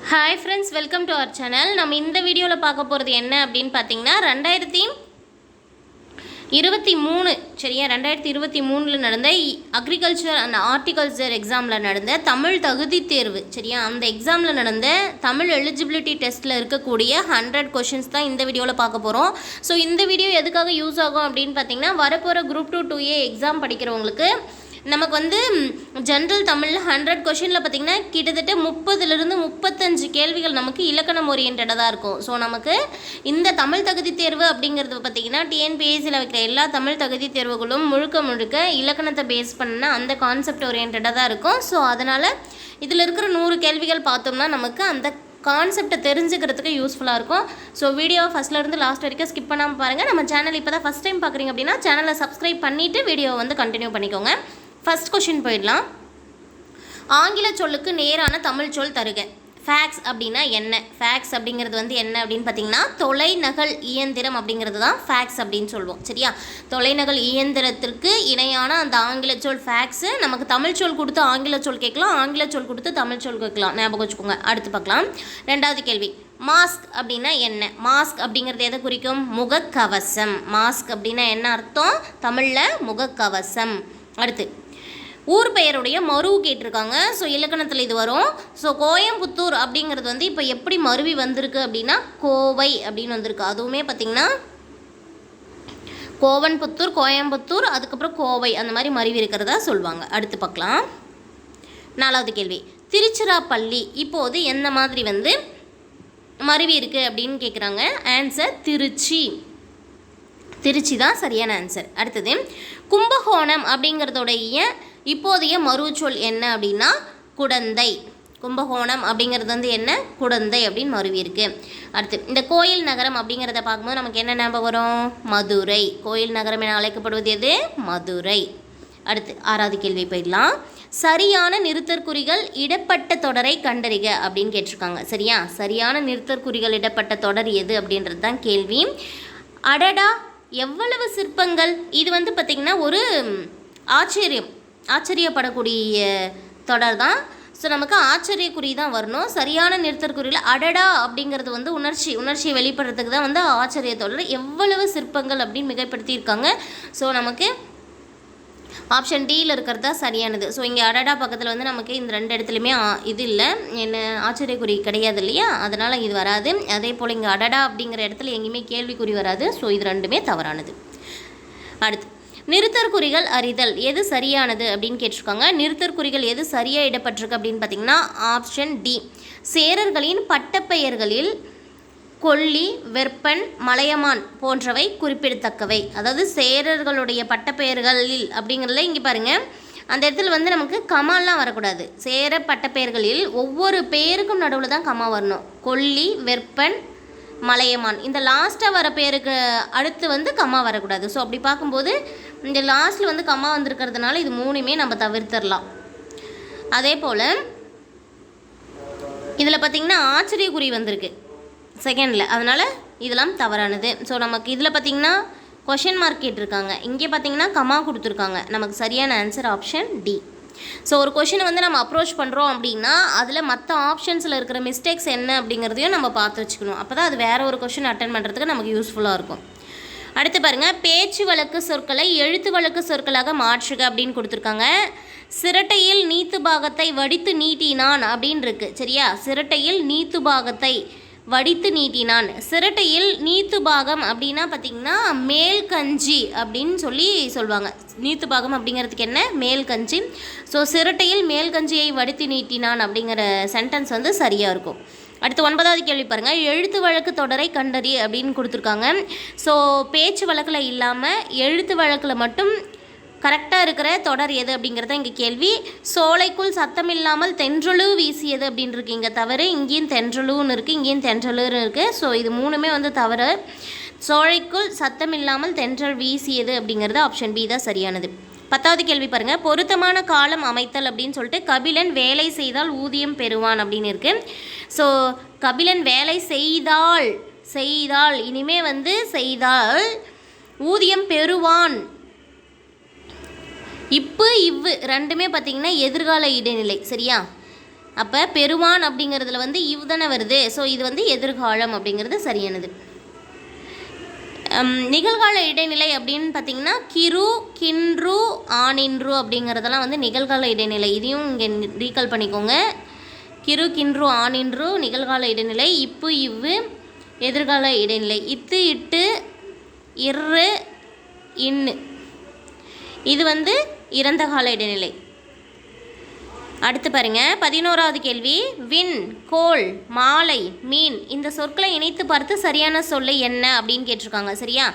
Hi friends, welcome to our channel. நம்ம இந்த வீடியோவில் பார்க்க போகிறது என்ன அப்படின்னு பார்த்தீங்கன்னா 2023 சரியா 2023 நடந்த அக்ரிகல்ச்சர் அண்ட் ஹார்டிகல்ச்சர் எக்ஸாமில் நடந்த தமிழ் தகுதி தேர்வு சரியா அந்த எக்ஸாமில் நடந்த தமிழ் எலிஜிபிலிட்டி டெஸ்ட்டில் இருக்கக்கூடிய 100 கொஷின்ஸ் தான் இந்த வீடியோவில் பார்க்க போகிறோம். ஸோ இந்த வீடியோ எதுக்காக யூஸ் ஆகும் அப்படின்னு பார்த்தீங்கன்னா வரப்போகிற குரூப் 2A எக்ஸாம் படிக்கிறவங்களுக்கு நமக்கு வந்து ஜென்ரல் தமிழில் 100 கொஷினில் பார்த்திங்கன்னா கிட்டத்தட்ட 30லிருந்து 35 கேள்விகள் நமக்கு இலக்கணம் ஓரியன்டாக தான் இருக்கும். ஸோ நமக்கு இந்த தமிழ் தகுதி தேர்வு அப்படிங்கிறது பார்த்திங்கன்னா டிஎன்பிஎஸ்சியில் வைக்கிற எல்லா தமிழ் தகுதி தேர்வுகளும் முழுக்க இலக்கணத்தை பேஸ் பண்ண அந்த கான்செப்ட் ஓரியன்டாக தான் இருக்கும். ஸோ அதனால் இதில் இருக்கிற 100 கேள்விகள் பார்த்தோம்னா நமக்கு அந்த கான்செப்டை தெரிஞ்சுக்கிறதுக்கு யூஸ்ஃபுல்லாக இருக்கும். ஸோ வீடியோ ஃபஸ்ட்லேருந்து லாஸ்ட் வரைக்கும் ஸ்கிப் பண்ணாமல் பாருங்கள். நம்ம சேனல் இப்போ தான் ஃபஸ்ட் டைம் பார்க்குறீங்க அப்படின்னா சேனலை சப்ஸ்கிரைப் பண்ணிவிட்டு வீடியோவை வந்து கண்டினியூ பண்ணிக்கோங்க. ஃபஸ்ட் கொஷின் போயிடலாம். ஆங்கில சொல்லுக்கு நேரான தமிழ் சொல் தருக. ஃபேக்ஸ் அப்படின்னா என்ன? ஃபேக்ஸ் அப்படிங்கிறது வந்து என்ன அப்படின்னு பார்த்தீங்கன்னா தொலைநகல் இயந்திரம் அப்படிங்கிறது தான் ஃபேக்ஸ் அப்படின்னு சொல்லுவோம் சரியா. தொலைநகல் இயந்திரத்திற்கு இணையான அந்த ஆங்கில சொல் ஃபேக்ஸு. நமக்கு தமிழ் சொல் கொடுத்து ஆங்கில சொல் கேட்கலாம், ஆங்கில சொல் கொடுத்து தமிழ் சொல் கேட்கலாம், ஞாபகம் வச்சுக்கோங்க. அடுத்து பார்க்கலாம். ரெண்டாவது கேள்வி, மாஸ்க் அப்படின்னா என்ன? மாஸ்க் அப்படிங்கிறது எதை குறிக்கும்? முகக்கவசம். மாஸ்க் அப்படின்னா என்ன அர்த்தம்? தமிழில் முகக்கவசம். அடுத்து ஊர் பெயருடைய மருவு கேட்டிருக்காங்க. ஸோ இலக்கணத்தில் இது வரும். ஸோ கோயம்புத்தூர் அப்படிங்கிறது வந்து இப்போ எப்படி மருவி வந்திருக்கு அப்படின்னா கோவை அப்படின்னு வந்திருக்கு. அதுவுமே பார்த்திங்கன்னா கோவன்புத்தூர், கோயம்புத்தூர், அதுக்கப்புறம் கோவை அந்த மாதிரி மருவி இருக்கிறதா சொல்லுவாங்க. அடுத்து பார்க்கலாம். நாலாவது கேள்வி, திருச்சிராப்பள்ளி இப்போது எந்த மாதிரி வந்து மருவி இருக்குது அப்படின்னு கேட்குறாங்க. ஆன்சர் திருச்சி. திருச்சி தான் சரியான ஆன்சர். அடுத்தது கும்பகோணம் அப்படிங்கிறதோடைய இப்போதைய மறுச்சொல் என்ன அப்படின்னா குடந்தை. கும்பகோணம் அப்படிங்கிறது வந்து என்ன? குடந்தை அப்படின்னு மருவி இருக்கு. அடுத்து இந்த கோயில் நகரம் அப்படிங்கிறத பார்க்கும்போது நமக்கு என்ன ஞாபகம் வரும்? மதுரை. கோயில் நகரம் என அழைக்கப்படுவது எது? மதுரை. அடுத்து ஆறாவது கேள்வி போயிடலாம். சரியான நிறுத்தற்குறிகள் இடப்பட்ட தொடரை கண்டறிக அப்படின்னு கேட்டிருக்காங்க சரியா. சரியான நிறுத்தற்குறிகள் இடப்பட்ட தொடர் எது அப்படின்றது தான் கேள்வி. அடடா எவ்வளவு சிற்பங்கள்! இது வந்து பார்த்திங்கன்னா ஒரு ஆச்சரியப்படக்கூடிய தொடர் தான். ஸோ நமக்கு ஆச்சரியக்குறி தான் வரணும். சரியான நிறுத்தற்குறியில் அடடா அப்படிங்கிறது வந்து உணர்ச்சியை வெளிப்படுறதுக்கு தான் வந்து ஆச்சரிய தொடர். எவ்வளவு சிற்பங்கள் அப்படின்னு மிகைப்படுத்தியிருக்காங்க. ஸோ நமக்கு ஆப்ஷன் டியில் இருக்கிறது தான் சரியானது. ஸோ இங்கே அடடா பக்கத்தில் வந்து நமக்கு இந்த 2 இடத்துலையுமே இது இல்லை, என்ன ஆச்சரியக்குறி கிடையாது இல்லையா, அதனால் இது வராது. அதே போல் இங்கே அடடா அப்படிங்கிற இடத்துல எங்கேயுமே கேள்விக்குறி வராது. ஸோ இது 2மே தவறானது. அடுத்து நிறுத்தற்குறிகள் அறிதல் எது சரியானது அப்படின்னு கேட்டிருக்காங்க. நிறுத்தற்குறிகள் எது சரியாக இடப்பட்டிருக்கு அப்படின்னு பார்த்தீங்கன்னா ஆப்ஷன் டி. சேரர்களின் பட்டப்பெயர்களில் கொல்லி, வெப்பன், மலையமான் போன்றவை குறிப்பிடத்தக்கவை. அதாவது சேரர்களுடைய பட்டப்பெயர்களில் அப்படிங்கிறதுல இங்கே பாருங்கள், அந்த இடத்துல வந்து நமக்கு கமாலாம் வரக்கூடாது. சேர பட்டப்பெயர்களில் ஒவ்வொரு பேருக்கும் நடுவில் தான் கமா வரணும். கொல்லி, வெப்பன், மலையமான் இந்த லாஸ்ட்டாக வர பேருக்கு அடுத்து வந்து கம்மா வரக்கூடாது. ஸோ அப்படி பார்க்கும்போது இந்த லாஸ்ட்டில் வந்து கம்மா வந்திருக்கிறதுனால இது 3மே நம்ம தவிர்த்திடலாம். அதே போல் இதில் பார்த்திங்கன்னா ஆச்சரியக்குறி வந்திருக்கு செகண்டில், அதனால் இதெல்லாம் தவறானது. ஸோ நமக்கு இதில் பார்த்திங்கன்னா கொஷின் மார்க் கேட்டிருக்காங்க, இங்கே பார்த்திங்கன்னா கம்மா கொடுத்துருக்காங்க. நமக்கு சரியான ஆன்சர் ஆப்ஷன் டி. ஸோ ஒரு கொஷினை வந்து நம்ம அப்ரோச் பண்ணுறோம் அப்படின்னா அதில் மற்ற ஆப்ஷன்ஸில் இருக்கிற மிஸ்டேக்ஸ் என்ன அப்படிங்கிறதையும் நம்ம பார்த்து வச்சுக்கணும். அப்போ தான் அது வேறு ஒரு கொஷின் அட்டன் பண்ணுறதுக்கு நமக்கு யூஸ்ஃபுல்லாக இருக்கும். அடுத்து பாருங்கள், பேச்சு வழக்கு சொற்களை எழுத்து வழக்கு சொற்களாக மாற்றுக அப்படின்னு கொடுத்துருக்காங்க. சிரட்டையில் நீத்து பாகத்தை வடித்து நீட்டினான் அப்படின்னு இருக்கு சரியா. சிரட்டையில் நீத்து பாகத்தை வடித்து நீட்டினான். சிரட்டையில் நீத்து பாகம் அப்படின்னா பார்த்திங்கன்னா மேல் கஞ்சி அப்படின்னு சொல்லுவாங்க. நீத்து பாகம் அப்படிங்கிறதுக்கு என்ன? மேல் கஞ்சி. ஸோ சிரட்டையில் மேல் கஞ்சியை வடித்து நீட்டினான் அப்படிங்கிற சென்டென்ஸ் வந்து சரியாக இருக்கும். அடுத்து 9வது கேள்வி பாருங்கள். எழுத்து வழக்கு தொடரை கண்டறி அப்படின்னு கொடுத்துருக்காங்க. ஸோ பேச்சு வழக்கில் இல்லாமல் எழுத்து வழக்கில் மட்டும் கரெக்டாக இருக்கிற தொடர் எது அப்படிங்கிறத இங்கே கேள்வி. சோலைக்குள் சத்தம் இல்லாமல் தென்றலு வீசியது அப்படின்னு இருக்கு. இங்கே தவறு. இங்கேயும் தென்றலுன்னு இருக்குது, இங்கேயும் தென்றலுன்னு இருக்குது. ஸோ இது 3மே வந்து தவறு. சோலைக்குள் சத்தம் இல்லாமல் தென்றல் வீசியது அப்படிங்கிறது ஆப்ஷன் பி தான் சரியானது. 10வது கேள்வி பாருங்கள். பொருத்தமான காலம் அமைத்தல் அப்படின்னு சொல்லிட்டு கபிலன் வேலை செய்தால் ஊதியம் பெறுவான் அப்படின்னு இருக்குது. ஸோ கபிலன் வேலை செய்தால் இனிமே வந்து செய்தால் ஊதியம் பெறுவான். இவ்வு 2மே பார்த்திங்கன்னா எதிர்கால இடைநிலை சரியா. அப்போ பெறுவான் அப்படிங்கிறதுல வந்து இவ் தானே வருது. ஸோ இது வந்து எதிர்காலம் அப்படிங்கிறது சரியானது. நிகழ்கால இடைநிலை அப்படின்னு பார்த்திங்கன்னா கிரு, கின்று, ஆனின்று அப்படிங்கிறதெல்லாம் வந்து நிகழ்கால இடைநிலை. இதையும் இங்கே ரீகால் பண்ணிக்கோங்க. கிரு, கின்று, ஆனின்று நிகழ்கால இடைநிலை. இப்பு, இவ்வு எதிர்கால இடைநிலை. இத்து, இட்டு, இரு, இன்னு இது வந்து இறந்த கால இடைநிலை. அடுத்து பாருங்க 11வது கேள்வி. விண், கோள், மாலை, மீன் இந்த சொற்களை இணைத்து பார்த்து சரியான சொல்லை என்ன அப்படின்னு கேட்டிருக்காங்க. சரியா?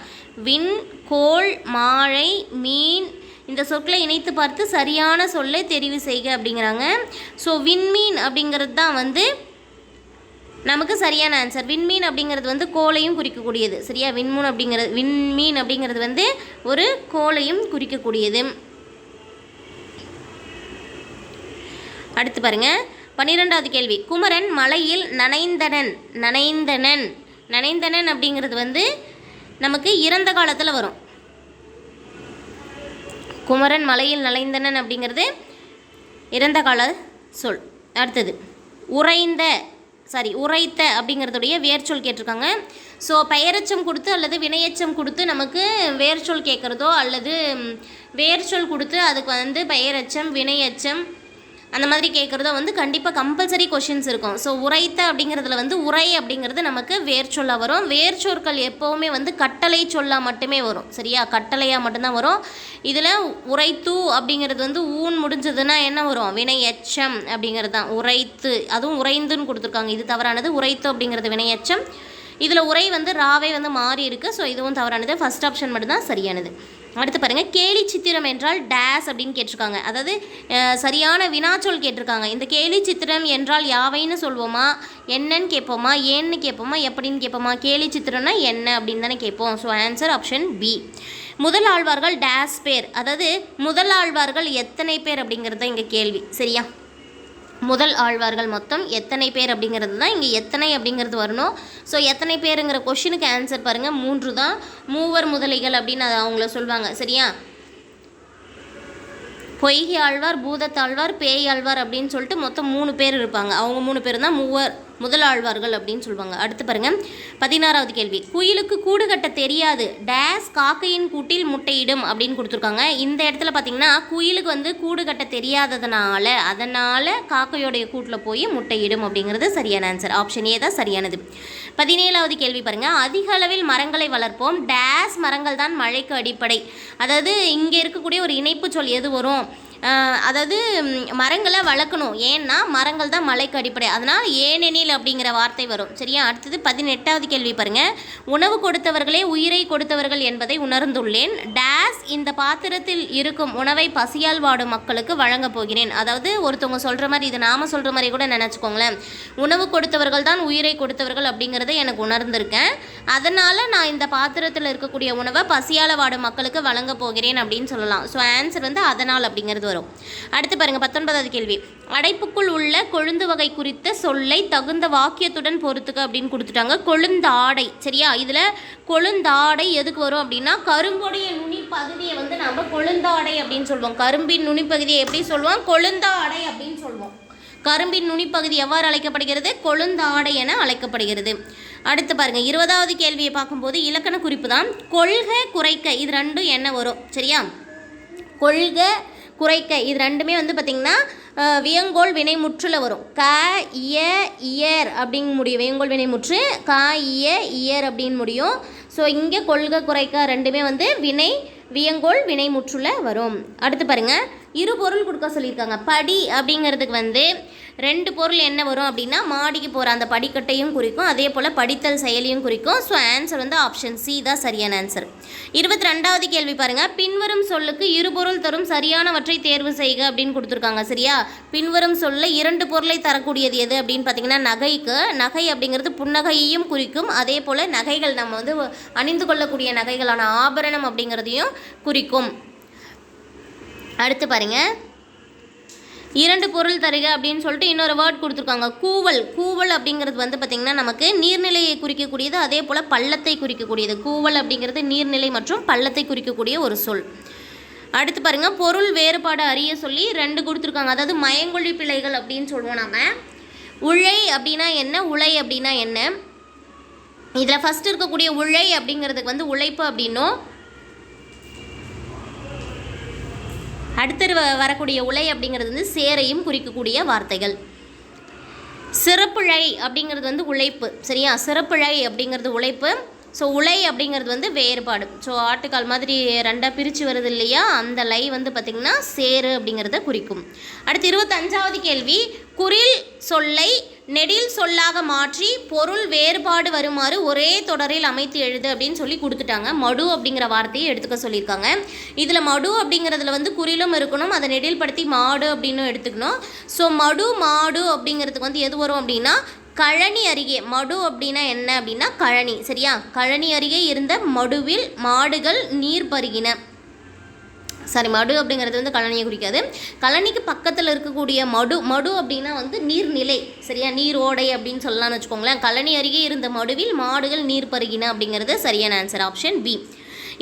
விண், கோள், மாலை, மீன் இந்த சொற்களை இணைத்து பார்த்து சரியான சொல்லை தெரிவு செய்க அப்படிங்கிறாங்க. ஸோ விண்மீன் அப்படிங்கிறது தான் வந்து நமக்கு சரியான ஆன்சர். விண்மீன் அப்படிங்கிறது வந்து கோளையும் குறிக்கக்கூடியது. சரியா? விண்மீன் அப்படிங்கிறது வந்து ஒரு கோளையும் குறிக்கக்கூடியது. அடுத்து பாருங்க 12வது கேள்வி. குமரன் மலையில் நனைந்தனன் அப்படிங்கிறது வந்து நமக்கு இறந்த காலத்தில் வரும். குமரன் மலையில் நனைந்தனன் அப்படிங்கிறது இறந்த கால சொல். அடுத்தது உரைத்த அப்படிங்கிறதுடைய வேர்ச்சொல் கேட்டிருக்காங்க. ஸோ பெயரெச்சம் கொடுத்து அல்லது வினையெச்சம் கொடுத்து நமக்கு வேர்ச்சொல் கேட்குறதோ அல்லது வேர்ச்சொல் கொடுத்து அதுக்கு வந்து பெயரெச்சம், வினையெச்சம் அந்த மாதிரி கேட்குறதோ வந்து கண்டிப்பாக கம்பல்சரி கொஷின்ஸ் இருக்கும். ஸோ உரைத்த அப்படிங்கிறதுல வந்து உரை அப்படிங்கிறது நமக்கு வேர்ச்சொல்லாக வரும். வேர்ச்சொற்கள் எப்போவுமே வந்து கட்டளை சொல்லாக மட்டுமே வரும். சரியா? கட்டளையாக மட்டும்தான் வரும். இதில் உரைத்து அப்படிங்கிறது வந்து ஊன் முடிஞ்சதுன்னா என்ன வரும்? வினையெச்சம் அப்படிங்கிறது தான். உரைத்து அதுவும் உறைந்துன்னு கொடுத்துருக்காங்க. இது தவறானது. உரைத்து அப்படிங்கிறது வினையெச்சம். இதில் உரை வந்து ராவை வந்து மாறி இருக்குது. ஸோ இதுவும் தவறானது. ஃபர்ஸ்ட் ஆப்ஷன் மட்டும்தான் சரியானது. அடுத்து பாருங்கள். கேலி சித்திரம் என்றால் டேஸ் அப்படின்னு கேட்டிருக்காங்க. அதாவது சரியான வினாச்சொல் கேட்டிருக்காங்க. இந்த கேலி சித்திரம் என்றால் யாவைன்னு சொல்வோமா, என்னன்னு கேட்போமா, ஏன்னு கேட்போமா, எப்படின்னு கேட்போமா? கேலி சித்திரம்னா என்ன அப்படின்னு தானே கேட்போம். So answer option B. முதல் ஆழ்வார்கள் டேஸ் பேர். அதாவது முதல் ஆழ்வார்கள் எத்தனை பேர் அப்படிங்கிறது தான் இங்கே கேள்வி. சரியா? முதல் ஆழ்வார்கள் மொத்தம் எத்தனை பேர் அப்படிங்கிறது தான் இங்கே எத்தனை அப்படிங்கிறது வரணும். ஸோ எத்தனை பேருங்கிற கொஷினுக்கு ஆன்சர் பாருங்கள் 3 தான். மூவர் முதலிகள் அப்படின்னு அதை அவங்கள சொல்லுவாங்க. சரியா? பொய்கை ஆழ்வார், பூதத்தாழ்வார், பேய் ஆழ்வார் அப்படின்னு சொல்லிட்டு மொத்தம் 3 பேர் இருப்பாங்க. அவங்க 3 பேர் தான் மூவர் முதல் ஆழ்வார்கள் அப்படின்னு சொல்லுவாங்க. அடுத்து பாருங்கள் 16வது கேள்வி. குயிலுக்கு கூடு கட்ட தெரியாது டேஸ் காக்கையின் கூட்டில் முட்டையிடும் அப்படின்னு கொடுத்துருக்காங்க. இந்த இடத்துல பார்த்தீங்கன்னா குயிலுக்கு வந்து கூடு கட்ட அதனால் காக்கையோடைய கூட்டில் போய் முட்டையிடும் அப்படிங்கிறது சரியான ஆன்சர். ஆப்ஷன் ஏ தான் சரியானது. 17வது கேள்வி பாருங்கள். அதிக அளவில் மரங்களை வளர்ப்போம் டேஸ் மரங்கள் தான் மழைக்கு அடிப்படை. அதாவது இங்கே இருக்கக்கூடிய ஒரு இணைப்பு சொல் எது வரும்? அதாவது மரங்களை வளர்க்கணும். ஏன்னா மரங்கள் தான் மழைக்கு அடிப்படை. அதனால் ஏனெனில் அப்படிங்கிற வார்த்தை வரும். சரியா? அடுத்தது 18வது கேள்வி பாருங்கள். உணவு கொடுத்தவர்களே உயிரை கொடுத்தவர்கள் என்பதை உணர்ந்துள்ளேன் டேஸ் இந்த பாத்திரத்தில் இருக்கும் உணவை பசியால் வாடும் மக்களுக்கு வழங்கப் போகிறேன். அதாவது ஒருத்தவங்க சொல்கிற மாதிரி, இது நாம சொல்கிற மாதிரி கூட நினச்சிக்கோங்களேன். உணவு கொடுத்தவர்கள் தான் உயிரை கொடுத்தவர்கள் அப்படிங்கிறத எனக்கு உணர்ந்திருக்கேன். அதனால் நான் இந்த பாத்திரத்தில் இருக்கக்கூடிய உணவை பசியால் வாடும் மக்களுக்கு வழங்கப் போகிறேன் அப்படின்னு சொல்லலாம். ஸோ ஆன்சர் வந்து அதனால் அப்படிங்கிறது வரும். அடுத்து பாருங்க 19வது கேள்வி. அடைப்புக்குள் உள்ள கொழுந்து வகை குறித்த சொல்லை தகுந்த வாக்கியத்துடன் பொறுத்துக்க அப்படின்னு கொடுத்துட்டாங்க. கொழுந்தாடை. சரியா? இதில் கொழுந்தாடை எதுக்கு வரும் அப்படின்னா கரும்புடைய நுனி பகுதியை வந்து நம்ம கொழுந்தாடை அப்படின்னு சொல்லுவோம். கரும்பின் நுனிப்பகுதியை எப்படி சொல்லுவோம்? கொழுந்தாடை அப்படின்னு சொல்லுவோம். கரும்பின் நுனிப்பகுதி எவ்வாறு அழைக்கப்படுகிறது? கொழுந்தாடை என அழைக்கப்படுகிறது. அடுத்து பாருங்க 20வது கேள்வியை பார்க்கும்போது இலக்கண குறிப்பு தான். கொள்க, குறைக்க இது ரெண்டும் என்ன வரும்? சரியா? கொள்க, குறைக்க இது ரெண்டுமே வந்து பார்த்திங்கன்னா வியங்கோள் வினைமுற்றில் வரும். க, இய, இயர் அப்படின்னு முடியும். வியங்கோள் வினைமுற்று க, இய, இயர் அப்படின்னு முடியும். ஸோ இங்கே கொள்க, குறைக்க ரெண்டுமே வந்து வியங்கோள் வினைமுற்றில் வரும். அடுத்து பாருங்கள் இரு பொருள் கொடுக்க சொல்லியிருக்காங்க. படி அப்படிங்கிறதுக்கு வந்து 2 பொருள் என்ன வரும் அப்படின்னா மாடிக்கு போகிற அந்த படிக்கட்டையும் குறிக்கும், அதே போல் படித்தல் செயலியும் குறிக்கும். ஸோ ஆன்சர் வந்து ஆப்ஷன் சி தான் சரியான ஆன்சர். 22வது கேள்வி பாருங்கள். பின்வரும் சொல்லுக்கு இருபொருள் தரும் சரியானவற்றை தேர்வு செய்க அப்படின்னு கொடுத்துருக்காங்க. சரியா? பின்வரும் சொல்ல 2 பொருளை தரக்கூடியது எது அப்படின்னு பார்த்தீங்கன்னா நகை அப்படிங்கிறது புன்னகையையும் குறிக்கும், அதே போல் நகைகள் நம்ம வந்து அணிந்து கொள்ளக்கூடிய நகைகளான ஆபரணம் அப்படிங்கிறதையும் குறிக்கும். அடுத்து பாருங்கள் 2 பொருள் தருக அப்படின்னு சொல்லிட்டு இன்னொரு வேர்ட் கொடுத்துருக்காங்க. கூவல் அப்படிங்கிறது வந்து பார்த்திங்கன்னா நமக்கு நீர்நிலையை குறிக்கக்கூடியது, அதே போல் பள்ளத்தை குறிக்கக்கூடியது. கூவல் அப்படிங்கிறது நீர்நிலை மற்றும் பள்ளத்தை குறிக்கக்கூடிய ஒரு சொல். அடுத்து பாருங்கள், பொருள் வேறுபாடு அறிய சொல்லி 2 கொடுத்துருக்காங்க. அதாவது மயங்கொழி பிழைகள் அப்படின்னு சொல்லுவோம் நம்ம. உழை அப்படின்னா என்ன, உழை அப்படின்னா என்ன? இதில் ஃபஸ்ட்டு இருக்கக்கூடிய உழை அப்படிங்கிறதுக்கு வந்து உழைப்பு அப்படின்னும், அடுத்து வரக்கூடிய உழை அப்படிங்கிறது வந்து சேரையும் குறிக்கக்கூடிய வார்த்தைகள். சிறப்புழை அப்படிங்கிறது வந்து உழைப்பு, சரியா? சிறப்புழை அப்படிங்கிறது உழைப்பு. ஸோ உழை அப்படிங்கிறது வந்து வேறுபாடு. ஸோ ஆட்டுக்கால் மாதிரி 2ஆக பிரித்து வருது இல்லையா, அந்த லை வந்து பார்த்திங்கன்னா சேரு அப்படிங்கிறத குறிக்கும். அடுத்து 25வது கேள்வி, குறில் சொல்லை நெடில் சொல்லாக மாற்றி பொருள் வேறுபாடு வருமாறு ஒரே தொடரில் அமைத்து எழுது அப்படின்னு சொல்லி கொடுத்துட்டாங்க. மடு அப்படிங்கிற வார்த்தையை எடுத்துக்க சொல்லியிருக்காங்க. இதில் மடு அப்படிங்கிறதுல வந்து குறிலும் இருக்கணும், அதை நெடில்படுத்தி மாடு அப்படின்னு எடுத்துக்கணும். ஸோ மடு மாடு அப்படிங்கிறதுக்கு வந்து எது வரும் அப்படின்னா கழனி அருகே. மடு அப்படின்னா என்ன அப்படின்னா கழனி, சரியா? கழனி அருகே இருந்த மடுவில் மாடுகள் நீர் பருகின. சாரி, மடு அப்படிங்கிறது வந்து கழனியை குறிக்காது. கழனிக்கு பக்கத்தில் இருக்கக்கூடிய மடு அப்படின்னா வந்து நீர்நிலை, சரியா? நீரோடை அப்படின்னு சொல்லலாம்னு வச்சுக்கோங்களேன். கழனி அருகே இருந்த மடுவில் மாடுகள் நீர் பருகின அப்படிங்கிறது சரியான ஆன்சர், ஆப்ஷன் பி.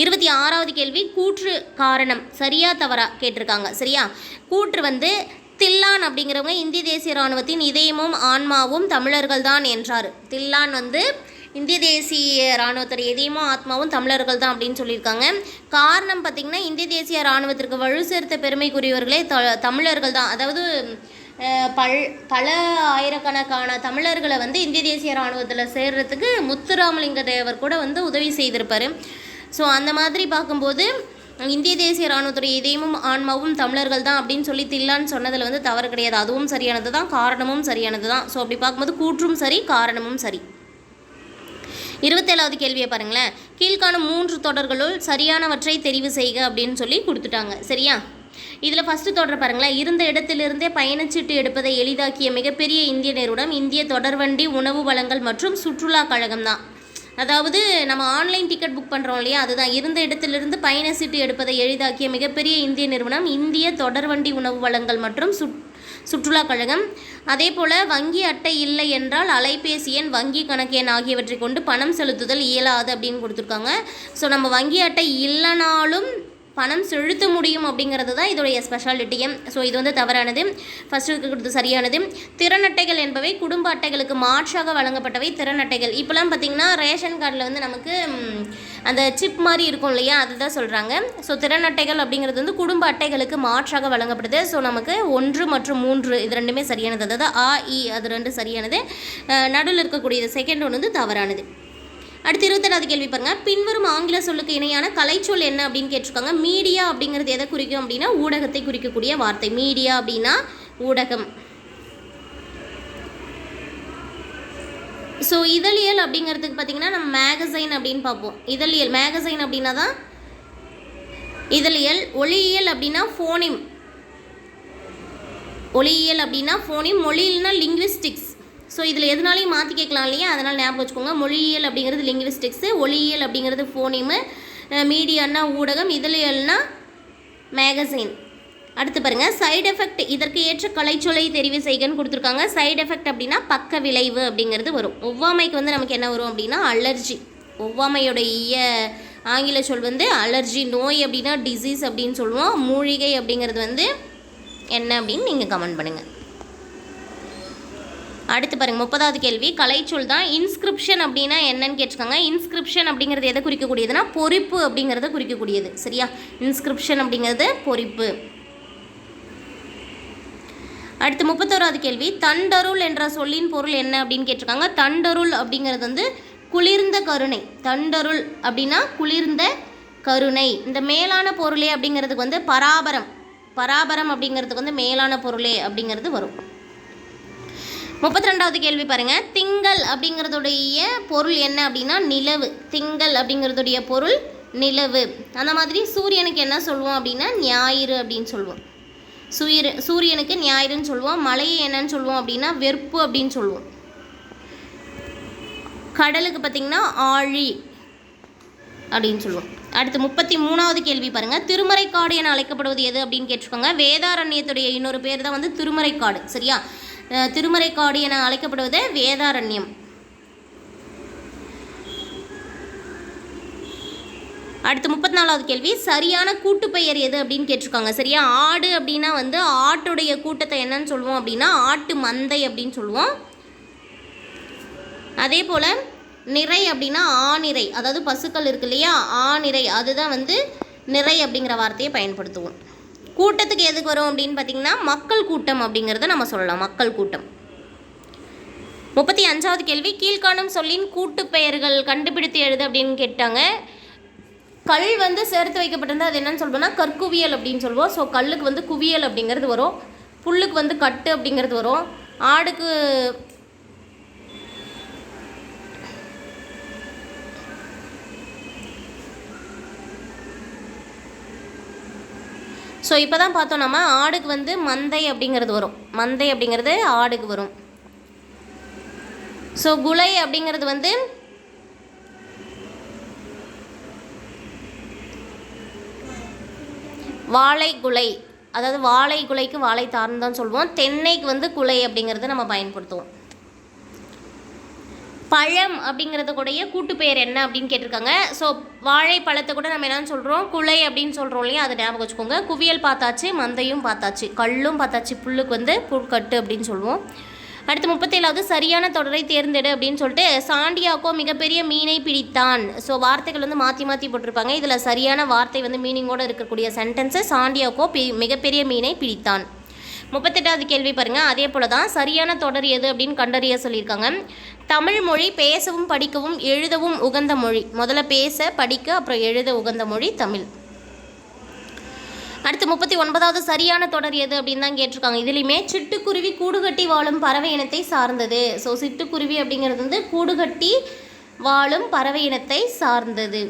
26வது கேள்வி, கூற்று காரணம் சரியா தவறா கேட்டிருக்காங்க, சரியா? கூற்று வந்து தில்லான் அப்படிங்கிறவங்க இந்திய தேசிய இராணுவத்தின் இதயமும் ஆன்மாவும் தமிழர்கள் தான் என்றார். தில்லான் வந்து இந்திய தேசிய இராணுவத்துடைய இதயமும் ஆத்மாவும் தமிழர்கள் தான் அப்படின்னு சொல்லியிருக்காங்க. காரணம் பார்த்திங்கன்னா இந்திய தேசிய இராணுவத்திற்கு வலு சேர்த்த பெருமைக்குரியவர்களே தமிழர்கள் தான். அதாவது பல ஆயிரக்கணக்கான தமிழர்களை வந்து இந்திய தேசிய இராணுவத்தில் சேர்றதுக்கு முத்துராமலிங்க தேவர் கூட வந்து உதவி செய்திருப்பார். ஸோ அந்த மாதிரி பார்க்கும்போது இந்திய தேசிய இராணுவத்துடைய இதயமும் ஆன்மாவும் தமிழர்கள் தான் அப்படின்னு சொல்லி தில்லான்னு சொன்னதில் வந்து தவறு கிடையாது. அதுவும் சரியானது தான், காரணமும் சரியானது தான். ஸோ அப்படி பார்க்கும்போது கூற்றும் சரி, காரணமும் சரி. 27வது கேள்வியை பாருங்களேன். கீழ்காணும் 3 தொடர்களுள் சரியானவற்றை தெரிவு செய்க அப்படின்னு சொல்லி கொடுத்துட்டாங்க, சரியா? இதில் ஃபஸ்ட்டு தொடர் பாருங்களேன். இருந்த இடத்திலிருந்தே பயணச்சீட்டு எடுப்பதை எளிதாக்கிய மிகப்பெரிய இந்திய நிறுவனம் இந்திய தொடர்வண்டி உணவு வழங்கல் மற்றும் சுற்றுலா கழகம் தான். அதாவது நம்ம ஆன்லைன் டிக்கெட் புக் பண்ணுறோம் இல்லையா, அதுதான். இருந்த இடத்திலிருந்து பயண சீட்டு எடுப்பதை எளிதாக்கிய மிகப்பெரிய இந்திய நிறுவனம் இந்திய தொடர்வண்டி உணவு வழங்கல் மற்றும் சுற்றுலா கழகம். அதே போல் வங்கி அட்டை இல்லை என்றால் அலைபேசி எண், வங்கி கணக்கு எண் ஆகியவற்றை கொண்டு பணம் செலுத்துதல் இயலாது அப்படின்னு கொடுத்துருக்காங்க. ஸோ நம்ம வங்கி அட்டை இல்லைனாலும் பணம் செலுத்த முடியும் அப்படிங்கிறது தான் இதோடைய ஸ்பெஷாலிட்டியும். ஸோ இது வந்து தவறானது. ஃபஸ்ட்டு இருக்கிறது சரியானது. திறன் அட்டைகள் என்பவை குடும்ப அட்டைகளுக்கு மாற்றாக வழங்கப்பட்டவை திறன் அட்டைகள். இப்போலாம் பார்த்திங்கன்னா ரேஷன் கார்டில் வந்து நமக்கு அந்த சிப் மாதிரி இருக்கும் இல்லையா, அதுதான் சொல்கிறாங்க. ஸோ திறன் அட்டைகள் அப்படிங்கிறது வந்து குடும்ப அட்டைகளுக்கு மாற்றாக வழங்கப்படுது. ஸோ நமக்கு 1 மற்றும் 3 இது ரெண்டுமே சரியானது. அதாவது ஆ இ அது 2 சரியானது. நடுவில் இருக்கக்கூடியது செகண்ட் ஒன்று வந்து தவறானது. அடுத்து 27வது கேள்வி பாருங்கள். பின்வரும் ஆங்கில சொல்லுக்கு இணையான கலைச்சொல் என்ன அப்படின்னு கேட்டிருக்காங்க. மீடியா அப்படிங்கிறது எதை குறிக்கும் அப்படின்னா ஊடகத்தை குறிக்கக்கூடிய வார்த்தை. மீடியா அப்படின்னா ஊடகம். ஸோ இதழியல் அப்படிங்கிறதுக்கு பார்த்திங்கன்னா நம்ம மேகசைன் அப்படின்னு பார்ப்போம். இதழியல் மேகசைன் அப்படின்னா தான் இதழியல். ஒளியியல் அப்படின்னா ஃபோனிம். ஒளியியல் அப்படின்னா ஃபோனிம். மொழியில்னா லிங்குவிஸ்டிக்ஸ். ஸோ இதில் எதுனாலையும் மாற்றி கேட்கலாம் இல்லையா, அதனால் ஞாபகம் வச்சுக்கோங்க. மொழியியல் அப்படிங்கிறது லிங்குவிஸ்டிக்ஸு, ஒளியியல் அப்படிங்கிறது ஃபோனிமு, மீடியான்னா ஊடகம், இதழியல்னா மேகசைன். அடுத்து பாருங்கள், சைடு எஃபெக்ட் இதற்கு ஏற்ற கலைச்சொலை தெரிவு செய்கன்னு கொடுத்துருக்காங்க. சைடு எஃபெக்ட் அப்படின்னா பக்க விளைவு அப்படிங்கிறது வரும். ஒவ்வாமைக்கு வந்து நமக்கு என்ன வரும் அப்படின்னா அலர்ஜி. ஒவ்வாமையுடைய ஆங்கில சொல் வந்து அலர்ஜி. நோய் அப்படின்னா டிசீஸ் அப்படின்னு சொல்லுவோம். மூலிகை அப்படிங்கிறது வந்து என்ன அப்படின்னு நீங்கள் கமெண்ட் பண்ணுங்கள். அடுத்து பாருங்கள் 30வது கேள்வி, கலைச்சொல் தான். இன்ஸ்கிரிப்ஷன் அப்படின்னா என்னன்னு கேட்டிருக்காங்க. இன்ஸ்கிரிப்ஷன் அப்படிங்கிறது எதை குறிக்கக்கூடியதுன்னா பொறிப்பு அப்படிங்கிறத குறிக்கக்கூடியது, சரியா? இன்ஸ்கிரிப்ஷன் அப்படிங்கிறது பொறிப்பு. அடுத்து 31வது கேள்வி, தண்டருள் என்ற சொல்லின் பொருள் என்ன அப்படின்னு கேட்டிருக்காங்க. தண்டருள் அப்படிங்கிறது வந்து குளிர்ந்த கருணை. தண்டருள் அப்படின்னா குளிர்ந்த கருணை. இந்த மேலான பொருளே அப்படிங்கிறதுக்கு வந்து பராபரம். பராபரம் அப்படிங்கிறதுக்கு வந்து மேலான பொருளே அப்படிங்கிறது வரும். 32வது கேள்வி பாருங்கள். திங்கள் அப்படிங்கிறதுடைய பொருள் என்ன அப்படின்னா நிலவு. திங்கள் அப்படிங்கிறதுடைய பொருள் நிலவு. அந்த மாதிரி சூரியனுக்கு என்ன சொல்லுவோம் அப்படின்னா ஞாயிறு அப்படின்னு சொல்லுவோம். சூரியனுக்கு ஞாயிறுன்னு சொல்லுவோம். மழையை என்னன்னு சொல்லுவோம் அப்படின்னா வெறுப்பு அப்படின்னு சொல்லுவோம். கடலுக்கு பார்த்திங்கன்னா ஆழி அப்படின்னு சொல்லுவோம். அடுத்து 33வது கேள்வி பாருங்கள். திருமறைக்காடு என அழைக்கப்படுவது எது அப்படின்னு கேட்டிருக்காங்க. வேதாரண்யத்துடைய இன்னொரு பேர் தான் வந்து திருமறைக்காடு, சரியா? திருமறைக்காடு என அழைக்கப்படுவது வேதாரண்யம். அடுத்து 34வது கேள்வி, சரியான கூட்டுப்பெயர் எது அப்படின்னு கேட்டிருக்காங்க. சரியா, ஆடு அப்படின்னா வந்து ஆட்டுடைய கூட்டத்தை என்னன்னு சொல்லுவோம் அப்படின்னா ஆட்டு மந்தை அப்படின்னு சொல்லுவோம். அதே போல் நிறை அப்படின்னா ஆநிறை, அதாவது பசுக்கள் இருக்கு இல்லையா, ஆநிறை, அதுதான் வந்து நிறை அப்படிங்கிற வார்த்தையை பயன்படுத்துவோம். கூட்டத்துக்கு எதுக்கு வரும் அப்படின்னு பார்த்தீங்கன்னா மக்கள் கூட்டம் அப்படிங்கிறத நம்ம சொல்லலாம், மக்கள் கூட்டம். 35வது கேள்வி, கீழ்காணும் சொல்லின் கூட்டு பெயர்கள் கண்டுபிடித்து எழுது அப்படின்னு கேட்டாங்க. கல் வந்து சேர்த்து வைக்கப்பட்டிருந்தால் அது என்னன்னு சொல்வோம்னா கற்குவியல் அப்படின்னு சொல்லுவோம். ஸோ கல்லுக்கு வந்து குவியல் அப்படிங்கிறது வரும், புல்லுக்கு வந்து கட்டு அப்படிங்கிறது வரும், ஆடுக்கு ஸோ இப்போ தான் பார்த்தோம் நம்ம ஆடுக்கு வந்து மந்தை அப்படிங்கிறது வரும், மந்தை அப்படிங்கிறது ஆடுக்கு வரும். ஸோ குலை அப்படிங்கிறது வந்து வாழை குலை, அதாவது வாழை குலைக்கு வாழை தார்ன்னு தான் சொல்லுவோம். தென்னைக்கு வந்து குலை அப்படிங்கிறத நம்ம பயன்படுத்துவோம். பழம் அப்படிங்கிறத கூடயே கூட்டு பெயர் என்ன அப்படின்னு கேட்டிருக்காங்க. ஸோ வாழைப்பழத்தை கூட நம்ம என்னன்னு சொல்கிறோம், குலை அப்படின்னு சொல்கிறோம் இல்லையா, அதை ஞாபகம் வச்சுக்கோங்க. குவியல் பார்த்தாச்சு, மந்தையும் பார்த்தாச்சு, கல்லும் பார்த்தாச்சு, புல்லுக்கு வந்து புல்கட்டு அப்படின்னு சொல்லுவோம். அடுத்து 37வது, சரியான தொடரை தேர்ந்தெடு அப்படின்னு சொல்லிட்டு சாண்டியாக்கோ மிகப்பெரிய மீனை பிடித்தான். ஸோ வார்த்தைகள் வந்து மாற்றி மாற்றி போட்டிருப்பாங்க. இதில் சரியான வார்த்தை வந்து மீனிங்கோடு இருக்கக்கூடிய சென்டென்ஸு சாண்டியாக்கோ மிகப்பெரிய மீனை பிடித்தான். 38வது கேள்வி பாருங்கள், அதே போல் தான் சரியான தொடர் எது அப்படின்னு கண்டறிய சொல்லியிருக்காங்க. தமிழ் மொழி பேசவும் படிக்கவும் எழுதவும் உகந்த மொழி. முதல்ல பேச, படிக்க, அப்புறம் எழுத உகந்த மொழி தமிழ். அடுத்து 39வது சரியான தொடர் எது அப்படின்னு தான் கேட்டிருக்காங்க. இதுலேயுமே சிட்டுக்குருவி கூடுகட்டி வாழும் பறவை இனத்தை சார்ந்தது. ஸோ சிட்டுக்குருவி அப்படிங்கிறது வந்து கூடுகட்டி வாழும் பறவை இனத்தை சார்ந்தது.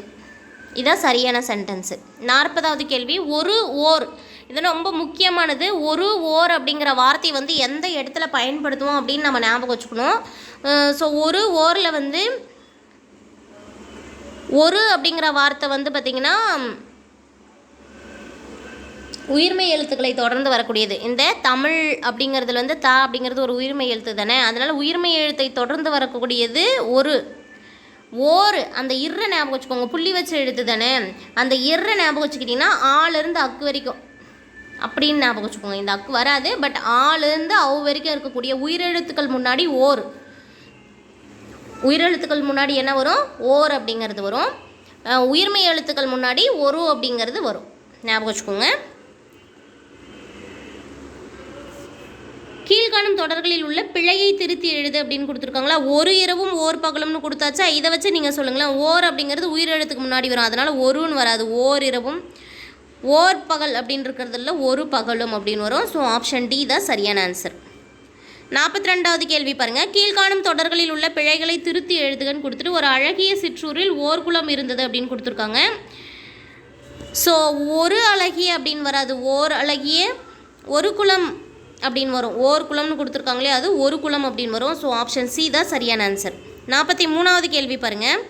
இதான் சரியான சென்டென்ஸு. 40வது கேள்வி, ஒரு ஓர், இது ரொம்ப முக்கியமானது. ஒரு ஓர் அப்படிங்கிற வார்த்தை வந்து எந்த இடத்துல பயன்படுத்துவோம் அப்படின்னு நம்ம ஞாபகம் வச்சுக்கணும். ஸோ ஒரு ஓரில் வந்து ஒரு அப்படிங்கிற வார்த்தை வந்து பார்த்திங்கன்னா உயிர்மை எழுத்துக்களை தொடர்ந்து வரக்கூடியது. இந்த தமிழ் அப்படிங்கிறதுல வந்து த அப்படிங்கிறது ஒரு உயிர்மை எழுத்து தானே, அதனால் உயிர்மை எழுத்தை தொடர்ந்து வரக்கூடியது ஒரு. ஓர் அந்த இர்ற ஞாபகம் வச்சுக்கோங்க, புள்ளி வச்ச எழுத்து தானே, அந்த இர்ற ஞாபகம் வச்சுக்கிட்டிங்கன்னா ஆலேருந்து அக்கு வரைக்கும் அப்படின்னு ஞாபகம் வச்சுக்கோங்க. இந்த அக்கு வராது, பட் ஆலேருந்து அவு வரைக்கும் இருக்கக்கூடிய உயிரெழுத்துக்கள் முன்னாடி ஓர், உயிரெழுத்துக்கள் முன்னாடி என்ன வரும், ஓர் அப்படிங்கிறது வரும். உயிர்மை எழுத்துக்கள் முன்னாடி ஒரு அப்படிங்கிறது வரும், ஞாபகம் வச்சுக்கோங்க. கீழ்காணும் தொடர்களில் உள்ள பிழையை திருத்தி எழுது அப்படின்னு கொடுத்துருக்காங்களா. ஒரு இரவும் ஓர் பகலும்னு கொடுத்தாச்சா, இதை வச்சு நீங்கள் சொல்லுங்களேன். ஓர் அப்படிங்கிறது உயிரெழுத்துக்கு முன்னாடி வரும், அதனால் ஒருன்னு வராது. ஓர் இரவும் ஓர் பகல் அப்படின்னு இருக்கிறதுல ஒரு பகலும் அப்படின்னு வரும். ஸோ ஆப்ஷன் டி தான் சரியான ஆன்சர். 42வது கேள்வி பாருங்கள், கீழ்காணும் தொடர்களில் உள்ள பிழைகளை திருத்தி எழுதுகன்னு கொடுத்துட்டு ஒரு அழகிய சிற்றூரில் ஓர் குளம் இருந்தது அப்படின்னு கொடுத்துருக்காங்க. ஸோ ஒரு அழகிய அப்படின்னு வராது, ஓர் அழகிய ஒரு குளம் அப்படின்னு வரும். ஓர் குளம்னு கொடுத்துருக்காங்களே, அது ஒரு குளம் அப்படின்னு வரும். ஸோ ஆப்ஷன் சி தான் சரியான ஆன்சர். 43வது கேள்வி பாருங்கள்,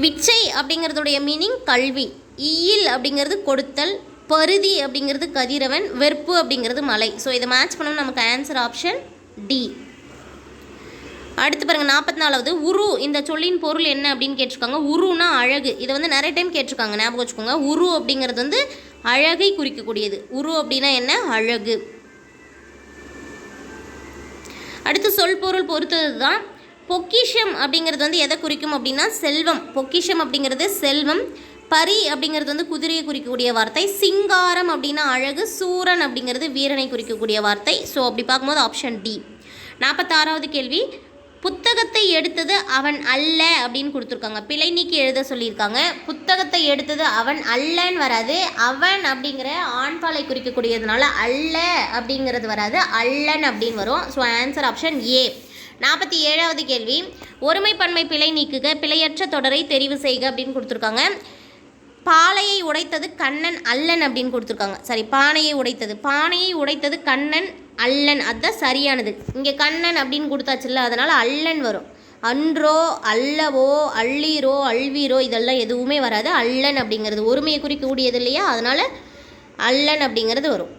விச்சை அப்படிங்கிறதுடைய மீனிங் கல்வி, ஈயில் அப்படிங்கிறது கொடுத்தல், பருதி அப்படிங்கிறது கதிரவன், வெறுப்பு அப்படிங்கிறது மலை. ஸோ இதை மேட்ச் பண்ணணும், நமக்கு ஆன்சர் ஆப்ஷன் டி. அடுத்து பாருங்கள் 44வது, உரு இந்த சொல்லின் பொருள் என்ன அப்படின்னு கேட்டிருக்காங்க. உருனா அழகு, இதை வந்து நிறைய டைம் கேட்டிருக்காங்க, ஞாபகம் வச்சுக்கோங்க. உரு அப்படிங்கிறது வந்து அழகை குறிக்கக்கூடியது. உரு அப்படின்னா என்ன, அழகு. அடுத்து சொல் பொருள் பொறுத்தது தான். பொக்கிஷம் அப்படிங்கிறது வந்து எதை குறிக்கும் அப்படின்னா செல்வம். பொக்கிஷம் அப்படிங்கிறது செல்வம். பரி அப்படிங்கிறது வந்து குதிரையை குறிக்கக்கூடிய வார்த்தை. சிங்காரம் அப்படின்னா அழகு. சூரன் அப்படிங்கிறது வீரனை குறிக்கக்கூடிய வார்த்தை. ஸோ அப்படி பார்க்கும்போது ஆப்ஷன் டி. 46வது கேள்வி, புத்தகத்தை எடுத்தது அவன் அல்ல அப்படின்னு கொடுத்துருக்காங்க. பிழை நீக்கி எழுத சொல்லியிருக்காங்க. புத்தகத்தை எடுத்தது அவன் அல்லன்னு வராது, அவன் அப்படிங்கிற ஆண்பாலை குறிக்கக்கூடியதுனால அல்ல அப்படிங்கிறது வராது, அல்லன் அப்படின்னு வரும். So answer option A. 47வது கேள்வி, ஒருமைப்பன்மை பிழை நீக்குக, பிழையற்ற தொடரை தெரிவு செய்க அப்படின்னு கொடுத்துருக்காங்க. பாலையை உடைத்தது கண்ணன் அல்லன் அப்படின்னு கொடுத்துருக்காங்க. சரி, பானையை உடைத்தது கண்ணன் அல்லன், அதுதான் சரியானது. இங்கே கண்ணன் அப்படின்னு கொடுத்தாச்சுல்ல, அதனால் அல்லன் வரும். அன்றோ, அல்லவோ, அள்ளீரோ, அள்வீரோ இதெல்லாம் எதுவுமே வராது. அல்லன் அப்படிங்கிறது ஒருமையை குறிக்கக்கூடியது இல்லையா, அதனால் அல்லன் அப்படிங்கிறது வரும்.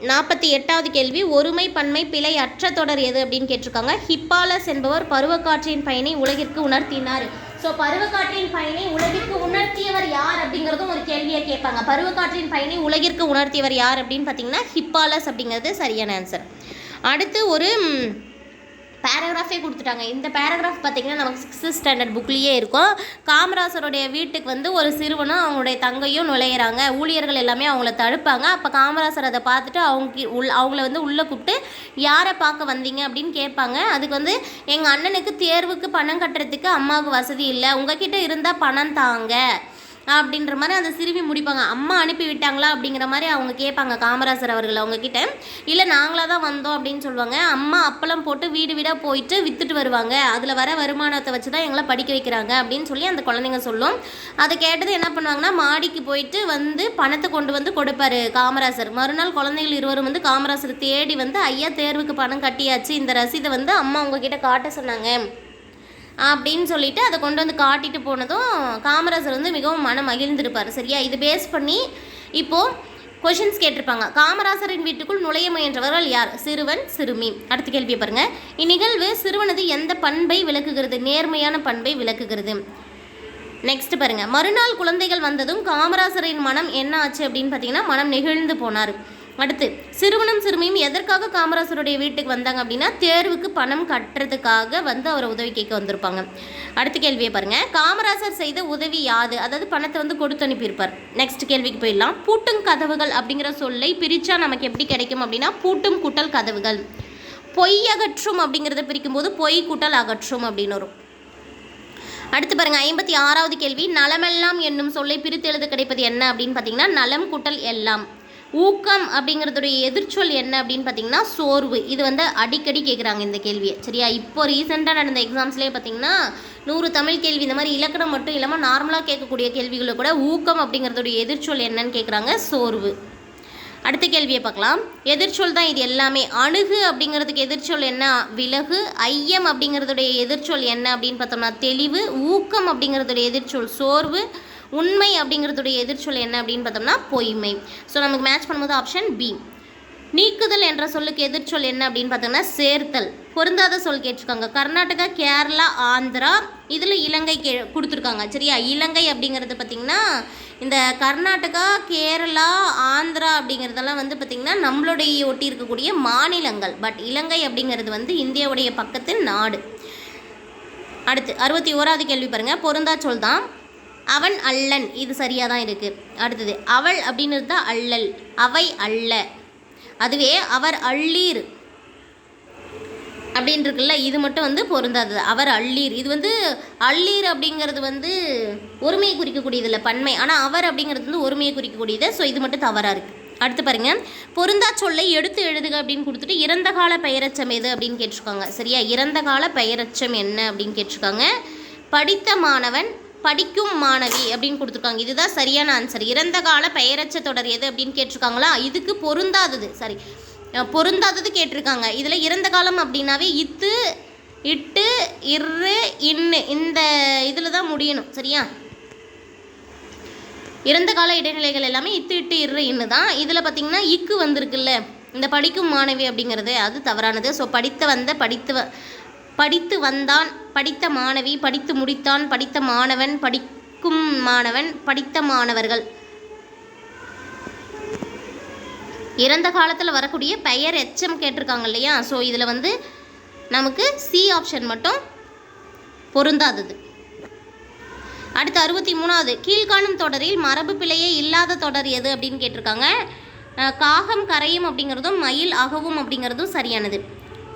48வது கேள்வி, ஒருமை பன்மை பிழை அற்ற தொடர் எது அப்படின்னு கேட்டிருக்காங்க. ஹிப்பாலஸ் என்பவர் பருவக்காற்றின் பயனை உலகிற்கு உணர்த்தினார். ஸோ பருவக்காற்றின் பயனை உலகிற்கு உணர்த்தியவர் யார் அப்படிங்கிறதும் ஒரு கேள்வியை கேட்பாங்க. பருவக்காற்றின் பயனை உலகிற்கு உணர்த்தியவர் யார் அப்படின்னு பார்த்தீங்கன்னா ஹிப்பாலஸ் அப்படிங்கிறது சரியான ஆன்சர். அடுத்து ஒரு பேராகிராஃபே கொடுத்துட்டாங்க. இந்த பேராகிராஃப் பார்த்திங்கன்னா நமக்கு 6th ஸ்டாண்டர்ட் புக்லேயே இருக்கும். காமராசருடைய வீட்டுக்கு வந்து ஒரு சிறுவனும் அவங்களுடைய தங்கையும் நுழையிறாங்க. ஊழியர்கள் எல்லாமே அவங்கள தடுப்பாங்க. அப்போ காமராசர் அதை பார்த்துட்டு அவங்கள வந்து உள்ளே கூப்பிட்டு யாரை பார்க்க வந்தீங்க அப்படின்னு கேட்பாங்க. அதுக்கு வந்து எங்கள் அண்ணனுக்கு தேர்வுக்கு பணம் கட்டுறதுக்கு அம்மாவுக்கு வசதி இல்லை, உங்ககிட்ட இருந்தால் பணம் தாங்க அப்படின்ற மாதிரி அந்த சிறுமி முடிப்பாங்க. அம்மா அனுப்பி விட்டாங்களா அப்படிங்கிற மாதிரி அவங்க கேட்பாங்க காமராசர் அவர்கள் அவங்கக்கிட்ட. இல்லை நாங்களாக தான் வந்தோம் அப்படின்னு சொல்லுவாங்க. அம்மா அப்பளம் போட்டு வீடு வீடாக போயிட்டு விற்றுட்டு வருவாங்க, அதில் வர வருமானத்தை வச்சு தான் எங்களை படிக்க வைக்கிறாங்க அப்படின்னு சொல்லி அந்த குழந்தைங்க சொல்லும். அதை கேட்டது என்ன பண்ணுவாங்கன்னா மாடிக்கு போயிட்டு வந்து பணத்தை கொண்டு வந்து கொடுப்பாரு காமராசர். மறுநாள் குழந்தைகள் இருவரும் வந்து காமராசர் தேடி வந்து ஐயா தேர்வுக்கு பணம் கட்டியாச்சு, இந்த ரசீதை வந்து அம்மா உங்ககிட்ட காட்ட சொன்னாங்க அப்படின்னு சொல்லிட்டு அதை கொண்டு வந்து காட்டிட்டு போனதும் காமராசர் வந்து மிகவும் மகிழ்ந்திருப்பார். சரியா, இது பேஸ் பண்ணி இப்போது கொஷின்ஸ் கேட்டிருப்பாங்க. காமராசரின் வீட்டுக்குள் நுழைய முயன்றவர்கள் யார்? சிறுவன், சிறுமி. அடுத்த கேள்வியை பாருங்கள். இந்நிகழ்வு சிறுவனது எந்த பண்பை விளக்குகிறது? நேர்மையான பண்பை விளக்குகிறது. நெக்ஸ்ட் பாருங்க, மறுநாள் குழந்தைகள் வந்ததும் காமராசரின் மனம் என்ன ஆச்சு அப்படின்னு பார்த்தீங்கன்னா மனம் நெகிழ்ந்து போனார். அடுத்து, சிறுவனும் சிறுமியும் எதற்காக காமராசருடைய வீட்டுக்கு வந்தாங்க அப்படின்னா தேர்வுக்கு பணம் கட்டுறதுக்காக வந்து அவரை உதவி கேட்க வந்திருப்பாங்க. அடுத்த கேள்வியை பாருங்க, காமராசர் செய்த உதவி யாது? அதாவது பணத்தை வந்து கொடுத்து அனுப்பியிருப்பார். நெக்ஸ்ட் கேள்விக்கு போயிடலாம். பூட்டும் கதவுகள் அப்படிங்கிற சொல்லை பிரித்தா நமக்கு எப்படி கிடைக்கும் அப்படின்னா பூட்டும் கூட்டல் கதவுகள். பொய் அகற்றும் அப்படிங்கிறத பிரிக்கும் போது பொய் கூட்டல் அகற்றும் அப்படின்னு வரும். அடுத்து பாருங்க, 56வது கேள்வி, நலமெல்லாம் என்னும் சொல்லை பிரித்து எழுத கிடைப்பது என்ன அப்படின்னு பார்த்தீங்கன்னா நலம் கூட்டல் எல்லாம். ஊக்கம் அப்படிங்கிறதுடைய எதிர்ச்சொல் என்ன அப்படின்னு பார்த்தீங்கன்னா சோர்வு. இது வந்து அடிக்கடி கேட்குறாங்க இந்த கேள்வியை. சரியா, இப்போ ரீசெண்டாக நடந்த எக்ஸாம்ஸ்லேயே பார்த்தீங்கன்னா 100 தமிழ் கேள்வி இந்த மாதிரி இலக்கணம் மட்டும் இல்லாமல் நார்மலாக கேட்கக்கூடிய கேள்விகளை கூட ஊக்கம் அப்படிங்கிறதுடைய எதிர்ச்சொல் என்னன்னு கேட்குறாங்க, சோர்வு. அடுத்த கேள்வியை பார்க்கலாம். எதிர்ச்சொல் தான் இது எல்லாமே. அணுகு அப்படிங்கிறதுக்கு எதிர்ச்சொல் என்ன? விலகு. ஐயம் அப்படிங்கிறதுடைய எதிர்ச்சொல் என்ன அப்படின்னு பார்த்தோம்னா தெளிவு. ஊக்கம் அப்படிங்கிறதுடைய எதிர்ச்சொல் சோர்வு. உண்மை அப்படிங்கிறதுடைய எதிர்ச்சொல் என்ன அப்படின்னு பார்த்தோம்னா பொய்மை. ஸோ நமக்கு மேட்ச் பண்ணும்போது ஆப்ஷன் பி. நீக்குதல் என்ற சொல்லுக்கு எதிர்ச்சொல் என்ன அப்படின்னு பார்த்தோம்னா சேர்த்தல். பொருந்தாத சொல் கேட்டிருக்காங்க. கர்நாடகா, கேரளா, ஆந்திரா, இதில் இலங்கை கொடுத்துருக்காங்க. சரியா, இலங்கை அப்படிங்கிறது பார்த்திங்கன்னா இந்த கர்நாடகா, கேரளா, ஆந்திரா அப்படிங்கிறதெல்லாம் வந்து பார்த்திங்கன்னா நம்மளுடைய ஒட்டி இருக்கக்கூடிய மாநிலங்கள். பட் இலங்கை அப்படிங்கிறது வந்து இந்தியாவுடைய பக்கத்து நாடு. அடுத்து 61வது கேள்வி பாருங்கள். பொருந்தா சொல் தான். அவன் அல்லன், இது சரியாக தான் இருக்குது. அடுத்தது, அவள் அப்படின்றது தான் அல்லல், அவை அல்ல. அதுவே அவர் அள்ளீர் அப்படின்னு இருக்குல்ல, இது மட்டும் வந்து பொருந்தாதது. அவர் அள்ளீர், இது வந்து அள்ளீர் அப்படிங்கிறது வந்து ஒருமையை குறிக்கக்கூடியது இல்லை, பன்மை. ஆனால் அவர் அப்படிங்கிறது வந்து ஒருமையை குறிக்கக்கூடியது. ஸோ இது மட்டும் தவறாக இருக்குது. அடுத்து பாருங்கள், பொருந்தா சொல்லை எடுத்து எழுதுக அப்படின்னு கொடுத்துட்டு இறந்த கால பெயரச்சம் எது அப்படின்னு கேட்டிருக்காங்க. சரியா, இறந்த கால பெயரச்சம் என்ன அப்படின்னு கேட்டிருக்காங்க. படித்த மாணவன், படிக்கும் மாணவி அப்படின்னு கொடுத்துருக்காங்க. இதுதான் சரியான ஆன்சர். இறந்த கால பெயரச்ச தொடர் எது அப்படின்னு கேட்டிருக்காங்களா? இதுக்கு பொருந்தாதது, சரி பொருந்தாதது கேட்டிருக்காங்க. இதில் இறந்த காலம் அப்படின்னாவே இத்து, இட்டு, இரு, இன்னு இந்த இதில் தான் முடியணும். சரியா, இறந்த கால இடைநிலைகள் எல்லாமே இத்து, இட்டு, இரு, இன்னு தான். இதில் பார்த்திங்கன்னா இக்கு வந்திருக்குல்ல, இந்த படிக்கும் மாணவி அப்படிங்கிறது அது தவறானது. ஸோ படித்து வந்தான், படித்த மாணவி, படித்து முடித்தான், படித்த மாணவன், படிக்கும் மாணவன், படித்த மாணவர்கள். இறந்த காலத்தில் வரக்கூடிய பெயர் எச்சம் கேட்டிருக்காங்க இல்லையா? ஸோ இதில் வந்து நமக்கு சி ஆப்ஷன் மட்டும் பொருந்தாதது. அடுத்து 63வது, கீழ்காணும் தொடரில் மரபு பிழையே இல்லாத தொடர் எது அப்படின்னு கேட்டிருக்காங்க. காகம் கரையும் அப்படிங்கிறதும் மயில் அகவும் அப்படிங்கிறதும் சரியானது.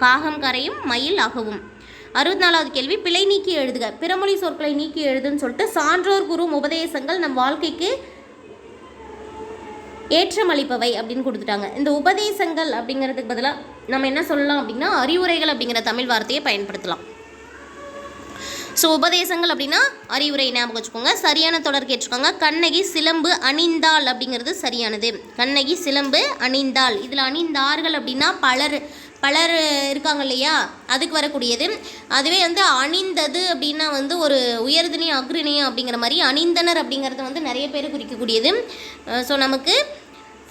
காகம் கரையும் மயில் அகவும். 64வது கேள்வி, பிழை நீக்கி எழுதுக. பிறமொழி சொற்களை நீக்கி எழுதுன்னு சொல்லிட்டு சான்றோர் கூறும் உபதேசங்கள் நம் வாழ்க்கைக்கு ஏற்றமளிப்பவை அப்படின்னு கொடுத்துட்டாங்க. இந்த உபதேசங்கள் அப்படிங்கிறதுக்கு பதிலாக நம்ம என்ன சொல்லலாம் அப்படின்னா அறிவுரைகள் அப்படிங்கிற தமிழ் வார்த்தையை பயன்படுத்தலாம். ஸோ உபதேசங்கள் அப்படின்னா அறிவுரை ஞாபகம் வச்சுக்கோங்க. சரியான தொடர் கேட்டிருக்காங்க. கண்ணகி சிலம்பு அணிந்தாள் அப்படிங்கிறது சரியானது. கண்ணகி சிலம்பு அணிந்தாள். இதில் அணிந்தார்கள் அப்படின்னா பலர் இருக்காங்க இல்லையா, அதுக்கு வரக்கூடியது. அதுவே வந்து அணிந்தது அப்படின்னா வந்து ஒரு உயர்தினியம் அக்ரிணியம் அப்படிங்கிற மாதிரி அணிந்தனர் அப்படிங்கிறது வந்து நிறைய பேர் குறிக்கக்கூடியது. ஸோ நமக்கு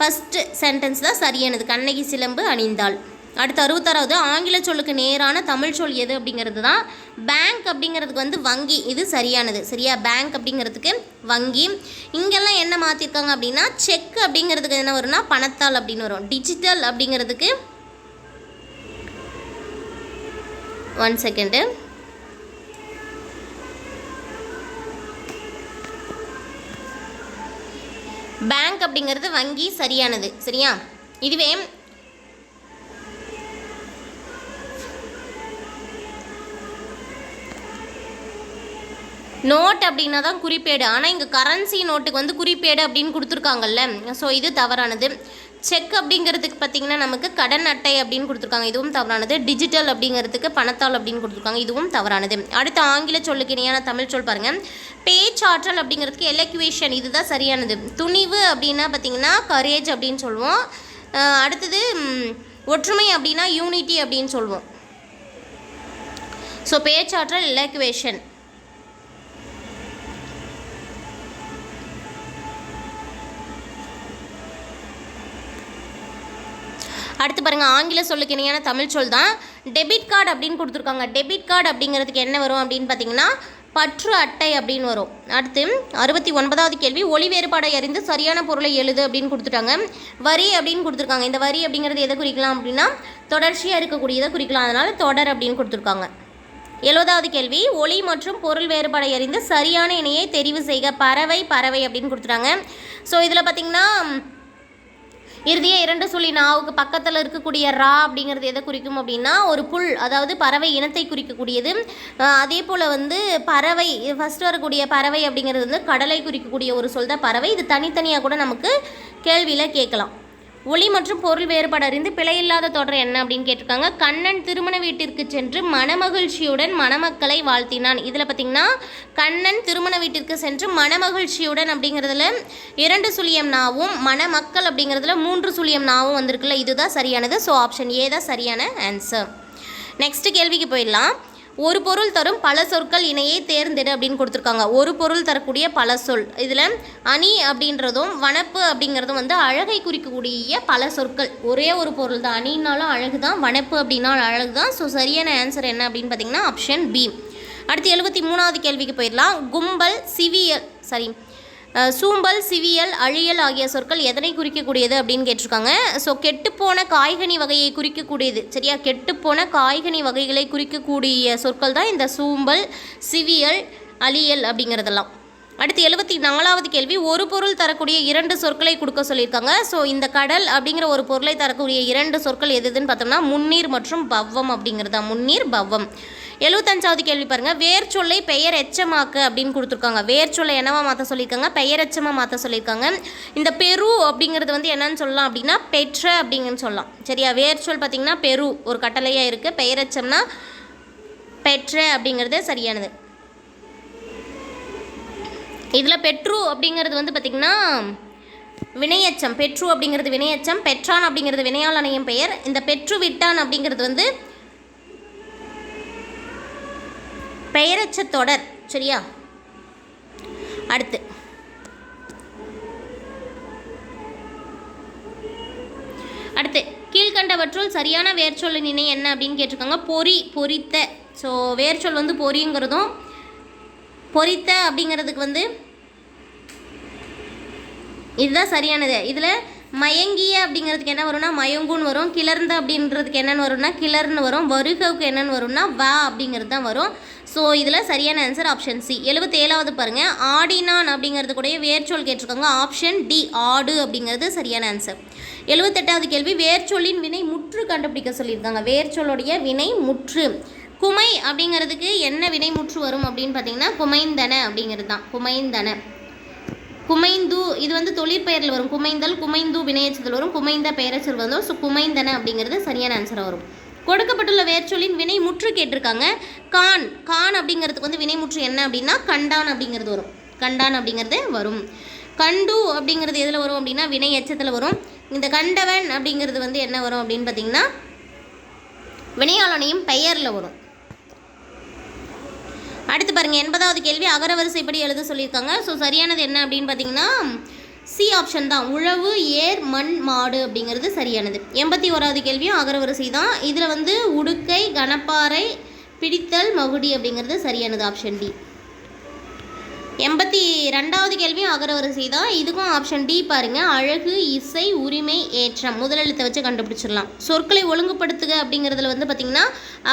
ஃபஸ்ட்டு சென்டென்ஸ் தான் சரியானது, கண்ணகி சிலம்பு அணிந்தாள். அடுத்து 66வது ஆங்கில சொல்லுக்கு நேரான தமிழ் சொல் எது அப்படிங்கிறது தான் பேங்க் அப்படிங்கிறதுக்கு வந்து வங்கி, இது சரியானது. சரியா, பேங்க் அப்படிங்கிறதுக்கு வங்கி. இங்கெல்லாம் என்ன மாற்றிருக்காங்க அப்படின்னா செக் அப்படிங்கிறதுக்கு என்ன வரும்னா பணத்தாள் அப்படின்னு வரும். டிஜிட்டல் அப்படிங்கிறதுக்கு 1 செகண்டு, பேங்க் அப்படிங்கிறது வங்கி சரியானது. சரியா, இதுவே நோட் அப்படின்னா தான் குறிப்பேடு, ஆனால் இங்கே கரன்சி நோட்டுக்கு வந்து குறிப்பேடு அப்படின்னு கொடுத்துருக்காங்கல்ல, ஸோ இது தவறானது. செக் அப்படிங்கிறதுக்கு பார்த்திங்கன்னா நமக்கு கடன் அட்டை அப்படின்னு கொடுத்துருக்காங்க, இதுவும் தவறானது. டிஜிட்டல் அப்படிங்கிறதுக்கு பணத்தாள் அப்படின்னு கொடுத்துருக்காங்க, இதுவும் தவறானது. அடுத்து ஆங்கில சொல்லுக்கு இணையான தமிழ் சொல் பாருங்கள். பேச்சாற்றல் அப்படிங்கிறதுக்கு எலக்யூவேஷன், இதுதான் சரியானது. துணிவு அப்படின்னா பார்த்திங்கன்னா கரேஜ் அப்படின்னு சொல்லுவோம். அடுத்தது ஒற்றுமை அப்படின்னா யூனிட்டி அப்படின்னு சொல்லுவோம். ஸோ பேச்சாற்றல் எலக்யூவேஷன். அடுத்து பாருங்கள் ஆங்கில சொல்லுக்கு இணையான தமிழ் சொல் தான் டெபிட் கார்டு அப்படின்னு கொடுத்துருக்காங்க. டெபிட் கார்டு அப்படிங்கிறதுக்கு என்ன வரும் அப்படின்னு பார்த்தீங்கன்னா பற்று அட்டை அப்படின்னு வரும். அடுத்து 69வது கேள்வி ஒளி வேறுபாடை அறிந்து சரியான பொருளை எழுது அப்படின்னு கொடுத்துட்டாங்க. வரி அப்படின்னு கொடுத்துருக்காங்க. இந்த வரி அப்படிங்கிறது எதை குறிக்கலாம் அப்படின்னா தொடர்ச்சியாக இருக்கக்கூடியதை குறிக்கலாம், அதனால் தொடர் அப்படின்னு கொடுத்துருக்காங்க. 70வது கேள்வி ஒளி மற்றும் பொருள் வேறுபாடை அறிந்து சரியான இணையை தெரிவு செய்க. பறவை பறவை அப்படின்னு கொடுத்துட்டாங்க. ஸோ இதில் பார்த்திங்கன்னா இறுதியே 2 சொல்லி நாவுக்கு பக்கத்தில் இருக்கக்கூடிய ரா அப்படிங்கிறது எதை குறிக்கும் அப்படின்னா ஒரு புல், அதாவது பறவை இனத்தை குறிக்கக்கூடியது. அதே போல் வந்து பறவை ஃபஸ்ட்டு வரக்கூடிய பறவை அப்படிங்கிறது வந்து கடலை குறிக்கக்கூடிய ஒரு சொல் தான் பறவை. இது தனித்தனியாக கூட நமக்கு கேள்வியில் கேட்கலாம். ஒளி மற்றும் பொருள் வேறுபாடு அறிந்து பிழையில்லாத தொடர் என்ன அப்படின்னு கேட்டிருக்காங்க. கண்ணன் திருமண வீட்டிற்கு சென்று மனமகிழ்ச்சியுடன் மணமக்களை வாழ்த்தினான். இதில் பார்த்திங்கன்னா கண்ணன் திருமண வீட்டிற்கு சென்று மனமகிழ்ச்சியுடன் அப்படிங்கிறதுல 2 சுழியம் நாவும் மணமக்கள் அப்படிங்கிறதுல 3 சுழியம் நாவும் வந்திருக்குல்ல, இதுதான் சரியானது. ஸோ ஆப்ஷன் ஏ தான் சரியான ஆன்சர். நெக்ஸ்ட் கேள்விக்கு போயிடலாம். ஒரு பொருள் தரும் பல சொற்கள் இணையை தேர்ந்தெடு அப்படின்னு கொடுத்துருக்காங்க. ஒரு பொருள் தரக்கூடிய பல சொல், இதில் அணி அப்படின்றதும் வனப்பு அப்படிங்கிறதும் வந்து அழகை குறிக்கக்கூடிய பல சொற்கள். ஒரே ஒரு பொருள் தான், அணினாலும் அழகு தான், வனப்பு அப்படின்னாலும் அழகு தான். ஸோ சரியான ஆன்சர் என்ன அப்படின்னு பார்த்தீங்கன்னா ஆப்ஷன் பி. அடுத்து 73வது கேள்விக்கு போயிடலாம். கும்பல் சூம்பல் சிவியல் அழியல் ஆகிய சொற்கள் எதனை குறிக்கக்கூடியது அப்படின்னு கேட்டிருக்காங்க. ஸோ கெட்டுப்போன காய்கனி வகையை குறிக்கக்கூடியது. சரியா, கெட்டுப்போன காய்கனி வகைகளை குறிக்கக்கூடிய சொற்கள் தான் இந்த சூம்பல் சிவியல் அழியல் அப்படிங்கிறதெல்லாம். அடுத்து 74வது கேள்வி ஒரு பொருள் தரக்கூடிய 2 சொற்களை கொடுக்க சொல்லியிருக்காங்க. ஸோ இந்த கடல் அப்படிங்கிற ஒரு பொருளை தரக்கூடிய 2 சொற்கள் எதுன்னு பார்த்தோம்னா முன்னீர் மற்றும் பவ்வம் அப்படிங்கிறது தான், முன்னீர் பவ்வம். 75வது கேள்வி பாருங்கள். வேர் சொல்லை பெயர் எச்சமாக்க அப்படின்னு கொடுத்துருக்காங்க. வேர் சொல்லை என்னவா மாற்ற சொல்லியிருக்காங்க, பெயர் எச்சமாக மாற்ற சொல்லியிருக்காங்க. இந்த பெரு அப்படிங்கிறது வந்து என்னன்னு சொல்லலாம் அப்படின்னா பெற்ற அப்படிங்கன்னு சொல்லலாம். சரியா, வேர் சொல் பார்த்திங்கன்னா பெரு ஒரு கட்டளையாக இருக்குது, பெயர் எச்சம்னா பெற்ற அப்படிங்கிறது சரியானது. இதில் பெட்ரு அப்படிங்கிறது வந்து பார்த்திங்கன்னா வினையச்சம். பெட்ரு அப்படிங்கிறது வினையச்சம், பெற்றான் அப்படிங்கிறது வினையால் அணையும் பெயர். இந்த பெற்று விட்டான் அப்படிங்கிறது வந்து பெயரச்ச தொடர். சரியா, அடுத்து கீழ்கண்டவற்றுள் சரியான வேர்ச்சொல்லின் இணை என்ன அப்படின்னு கேட்டிருக்காங்க. பொறி பொறித்த. ஸோ வேர்ச்சொல் வந்து பொறிங்கிறதும் பொறித்த அப்படிங்கிறதுக்கு வந்து இதுதான் சரியானது. இதில் மயங்கிய அப்படிங்கிறதுக்கு என்ன வரும்னா மயங்குன்னு வரும். கிளர்ந்த அப்படின்றதுக்கு என்னென்னு வரும்னா கிளர்னு வரும். வருகவுக்கு என்னென்னு வரும்னா வா அப்படிங்கிறது தான் வரும். ஸோ இதில் சரியான ஆன்சர் ஆப்ஷன் சி. 77வது பாருங்கள். ஆடினான் அப்படிங்கிறது கூட வேர்ச்சொல் கேட்டிருக்காங்க. ஆப்ஷன் டி ஆடு அப்படிங்கிறது சரியான ஆன்சர். 78வது கேள்வி வேர்ச்சொல்லின் வினை முற்று கண்டுபிடிக்க சொல்லியிருக்காங்க. வேர்ச்சொல்லுடைய வினை முற்று. குமை அப்படிங்கிறதுக்கு என்ன வினை முற்று வரும் அப்படின்னு பார்த்தீங்கன்னா குமைந்தன அப்படிங்கிறது தான். குமைந்தன. குமைந்து இது வந்து தொழிற்பெயரில் வரும். குமைந்தல் குமைந்து வினையச்சத்தில் வரும். குமைந்த பெயரச்சல் வரும். ஸோ குமைந்தன அப்படிங்கிறது சரியான ஆன்சராக வரும். கொடுக்கப்பட்டுள்ள வேர்ச்சொல்லின் வினை முற்று கேட்டிருக்காங்க. கான் கான் அப்படிங்கிறதுக்கு வந்து வினை முற்று என்ன அப்படின்னா கண்டான் அப்படிங்கிறது வரும். கண்டான் அப்படிங்கிறது வரும். கண்டு அப்படிங்கிறது எதில் வரும் அப்படின்னா வினை எச்சத்தில் வரும். இந்த கண்டவன் அப்படிங்கிறது வந்து என்ன வரும் அப்படின்னு பார்த்தீங்கன்னா வினையாளனையும் பெயரில் வரும். அடுத்து பாருங்கள் 80வது கேள்வி அகரவரிசைப்படி எழுத சொல்லியிருக்காங்க. ஸோ சரியானது என்ன அப்படின்னு பார்த்தீங்கன்னா சி ஆப்ஷன் தான், உழவு ஏர் மண் மாடு அப்படிங்கிறது சரியானது. 81வது கேள்வியும் அகரவரிசை தான். இதில் வந்து உடுக்கை கணப்பாறை பிடித்தல் மகுடி அப்படிங்கிறது சரியானது, ஆப்ஷன் டி. 82வது கேள்வியும் அகரவரிசை தான். இதுக்கும் ஆப்ஷன் டி பாருங்கள், அழகு இசை உரிமை ஏற்றம் முதலெழுத்தை வச்சு கண்டுபிடிச்சிடலாம். சொற்களை ஒழுங்குபடுத்துக அப்படிங்கிறதுல வந்து பார்த்திங்கன்னா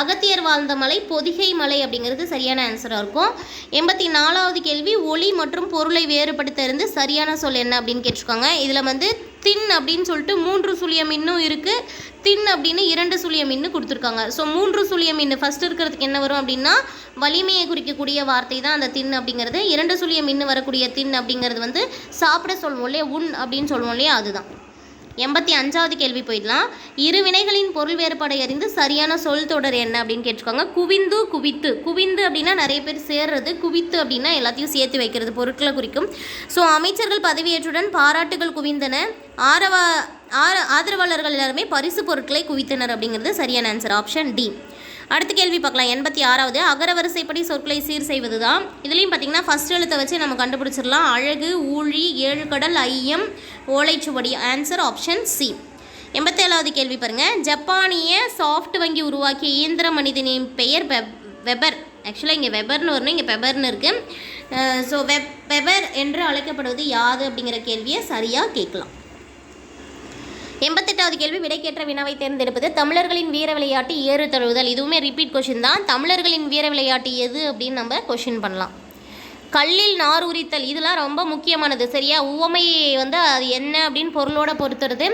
அகத்தியர் வாழ்ந்த மலை பொதிகை மலை அப்படிங்கிறது சரியான ஆன்சராக இருக்கும். 84வது கேள்வி ஒளி மற்றும் பொருளை வேறுபடுத்த இருந்து சரியான சொல் என்ன அப்படின்னு கேட்டிருக்காங்க. இதில் வந்து தின் அப்படின்னு சொல்லிட்டு 3 சுழியம் இன்னும் இருக்குது, தின் அப்படின்னு 2 சுழியம் இன்னும் கொடுத்துருக்காங்க. ஸோ 3 சுழியம் இன்னும் ஃபஸ்ட் இருக்கிறதுக்கு என்ன வரும் அப்படின்னா வலிமையை குறிக்கக்கூடிய வார்த்தை தான் அந்த தின் அப்படிங்கிறது. 2 சுழியம் இன்னும் வரக்கூடிய தின் அப்படிங்கிறது வந்து சாப்பிட சொல்லுவோம் இல்லையா, உன் அப்படின்னு சொல்லுவோம் இல்லையா, அதுதான். 85வது கேள்வி போயிடலாம். இரு வினைகளின் பொருள் வேறுபாடை அறிந்து சரியான சொல் தொடர் என்ன அப்படின்னு கேட்டிருக்காங்க. குவிந்து குவித்து, குவிந்து அப்படின்னா நிறைய பேர் சேர்றது, குவித்து அப்படின்னா எல்லாத்தையும் சேர்த்து வைக்கிறது, பொருட்களை குறிக்கும். ஸோ அமைச்சர்கள் பதவியேற்றுடன் பாராட்டுகள் குவிந்தன, ஆதரவாளர்கள் எல்லாருமே பரிசு பொருட்களை குவித்தனர் அப்படிங்கிறது சரியான ஆன்சர், ஆப்ஷன் டி. அடுத்த கேள்வி பார்க்கலாம். 86வது அகரவரிசைப்படி சொற்களை சீர் செய்வது தான். இதுலேயும் பார்த்திங்கன்னா ஃபஸ்ட் எழுத்தை வச்சு நம்ம கண்டுபிடிச்சிடலாம். அழகு ஊழி ஏழு கடல் ஐயம் ஓலைச்சுவடி, ஆன்சர் ஆப்ஷன் சி. 87வது கேள்வி பாருங்கள். ஜப்பானிய சாஃப்ட் வங்கி உருவாக்கிய இயந்திர மனிதனின் பெயர் வெபர். ஆக்சுவலாக இங்கே வெபர்னு வரணும், இங்கே பெபர்னு இருக்குது. ஸோ வெபர் என்று அழைக்கப்படுவது யாது அப்படிங்கிற கேள்வியை சரியாக கேட்கலாம். 88வது கேள்வி விடைக்கேற்ற வினாவை தேர்ந்தெடுப்பது. தமிழர்களின் வீர விளையாட்டு ஏறு தழுவுதல். இதுவுமே ரிப்பீட் கொஷின் தான். தமிழர்களின் வீர விளையாட்டு எது அப்படின்னு நம்ம கொஷின் பண்ணலாம். கல்லில் நார் உரித்தல், இதெல்லாம் ரொம்ப முக்கியமானது சரியா. உவமையை வந்து அது என்ன அப்படின்னு பொருளோட பொறுத்துறது.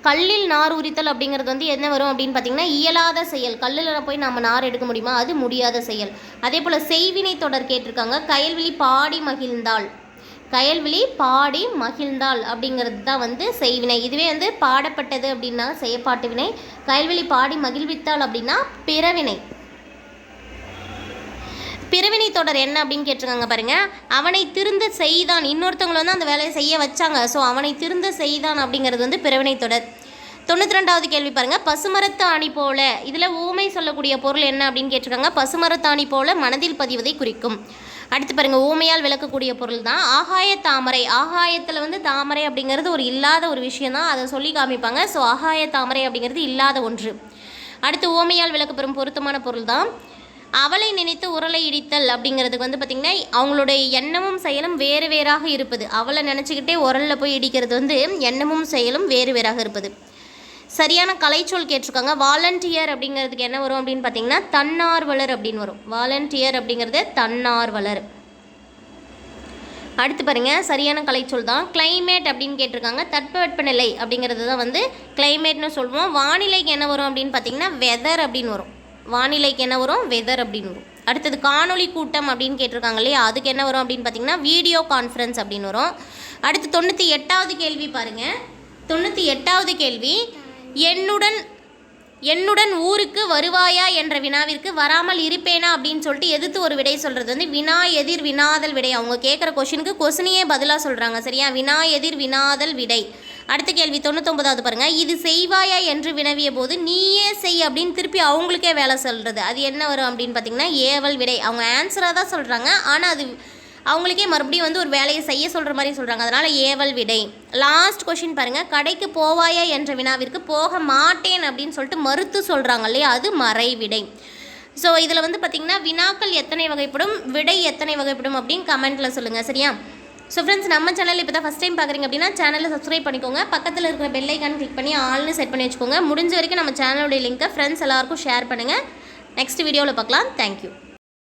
கல்லில் நார் உரித்தல் அப்படிங்கிறது வந்து என்ன வரும் அப்படின்னு பார்த்தீங்கன்னா இயலாத செயல். கல்லில் போய் நம்ம நார் எடுக்க முடியுமா, அது முடியாத செயல். அதே போல் செய்வினை தொடர் கேட்டிருக்காங்க. கயல்விழி பாடி மகிழ்ந்தாள், கயல்விழி பாடி மகிழ்ந்தாள் அப்படிங்கிறது தான் வந்து செய்வினை. இதுவே வந்து பாடப்பட்டது அப்படின்னா செய்யப்பாட்டு வினை, கயல்விழி பாடி மகிழ்வித்தாள் அப்படின்னா பிறவினை. பிறவினை தொடர் என்ன அப்படின்னு கேட்டிருக்காங்க பாருங்கள். அவனை திருந்த செய்தான், இன்னொருத்தவங்களை வந்து அந்த வேலையை செய்ய வச்சாங்க. ஸோ அவனை திருந்த செய்தான் அப்படிங்கிறது வந்து பிறவினை தொடர். 92வது கேள்வி பாருங்கள். பசுமரத்து ஆணி போல, இதில் ஊமை சொல்லக்கூடிய பொருள் என்ன அப்படின்னு கேட்டிருக்காங்க. பசுமரத்து ஆணி போல மனதில் பதிவதை குறிக்கும். அடுத்து பாருங்கள், ஊமையால் விளக்கக்கூடிய பொருள் தான் ஆகாய தாமரை. ஆகாயத்தில் வந்து தாமரை அப்படிங்கிறது ஒரு இல்லாத ஒரு விஷயம் தான், அதை சொல்லி காமிப்பாங்க. ஸோ ஆகாய தாமரை அப்படிங்கிறது இல்லாத ஒன்று. அடுத்து ஊமையால் விளக்கப்பெறும் பொருத்தமான பொருள் தான் அவளை நினைத்து உரலை இடித்தல் அப்படிங்கிறதுக்கு வந்து பார்த்திங்கன்னா அவங்களுடைய எண்ணமும் செயலும் வேறு வேறாக இருப்பது. அவளை நினச்சிக்கிட்டே உரலில் போய் இடிக்கிறது வந்து எண்ணமும் செயலும் வேறு வேறாக இருப்பது. சரியான கலைச்சொல் கேட்டிருக்காங்க. வாலண்டியர் அப்படிங்கிறதுக்கு என்ன வரும் அப்படின்னு பார்த்தீங்கன்னா தன்னார்வலர் அப்படின்னு வரும். வாலண்டியர் அப்படிங்கிறது தன்னார்வலர். அடுத்து பாருங்கள், சரியான கலைச்சொல் தான் கிளைமேட் அப்படின்னு கேட்டிருக்காங்க. தட்பவெப்பநிலை அப்படிங்கிறது தான் வந்து கிளைமேட்னு சொல்லுவோம். வானிலைக்கு என்ன வரும் அப்படின்னு பார்த்தீங்கன்னா வெதர் அப்படின்னு வரும். வானிலைக்கு என்ன வரும், வெதர் அப்படின்னு வரும். அடுத்தது காணொலி கூட்டம் அப்படின்னு கேட்டிருக்காங்க இல்லையா, அதுக்கு என்ன வரும் அப்படின்னு பார்த்தீங்கன்னா வீடியோ கான்ஃபரன்ஸ் அப்படின்னு வரும். அடுத்து 98வது கேள்வி பாருங்கள். 98வது கேள்வி என்னுடன் ஊருக்கு வருவாயா என்ற வினாவிற்கு வராமல் இருப்பேனா அப்படின்னு சொல்லிட்டு எதிர்த்து ஒரு விடை சொல்கிறது வந்து வினா எதிர் வினாதல் விடை. அவங்க கேட்குற கொஷினுக்கு கொஸ்டினையே பதிலாக சொல்கிறாங்க சரியா. வினா எதிர் வினாதல் விடை. அடுத்த கேள்வி 99வது பாருங்கள். இது செய்வாயா என்று வினவிய போது நீயே செய் அப்படின்னு திருப்பி அவங்களுக்கே வேலை சொல்கிறது. அது என்ன வரும் அப்படின்னு பார்த்தீங்கன்னா ஏவல் விடை. அவங்க ஆன்சராக தான் சொல்கிறாங்க, ஆனால் அது அவங்களுக்கே மறுபடியும் வந்து ஒரு வேலையை செய்ய சொல்கிற மாதிரி சொல்கிறாங்க, அதனால் ஏவல் விடை. லாஸ்ட் கொஷின் பாருங்கள். கடைக்கு போவாயா என்ற வினாவிற்கு போக மாட்டேன் அப்படின்னு சொல்லிட்டு மறுத்து சொல்கிறாங்க இல்லையா, அது மறை விடை. ஸோ இதில் வந்து பார்த்திங்கன்னா வினாக்கள் எத்தனை வகைப்படும், விடை எத்தனை வகைப்படும் அப்படின்னு கமெண்ட்டில் சொல்லுங்கள் சரியா. ஸோ ஃப்ரெண்ட்ஸ், நம்ம சேனல் இப்போ தான் ஃபஸ்ட் டைம் பார்க்குறீங்க அப்படின்னா சேனலை சப்ஸ்கிரைப் பண்ணிக்கோங்க. பக்கத்தில் இருக்கிற பெல் ஐக்கான் கிளிக் பண்ணி ஆல்னு செட் பண்ணி வச்சுக்கோங்க. முடிஞ்ச வரைக்கும் நம்ம சேனலுடைய லிங்க்கை ஃப்ரெண்ட்ஸ் எல்லாருக்கும் ஷேர் பண்ணுங்கள். நெக்ஸ்ட் வீடியோவில் பார்க்கலாம். தேங்க்யூ.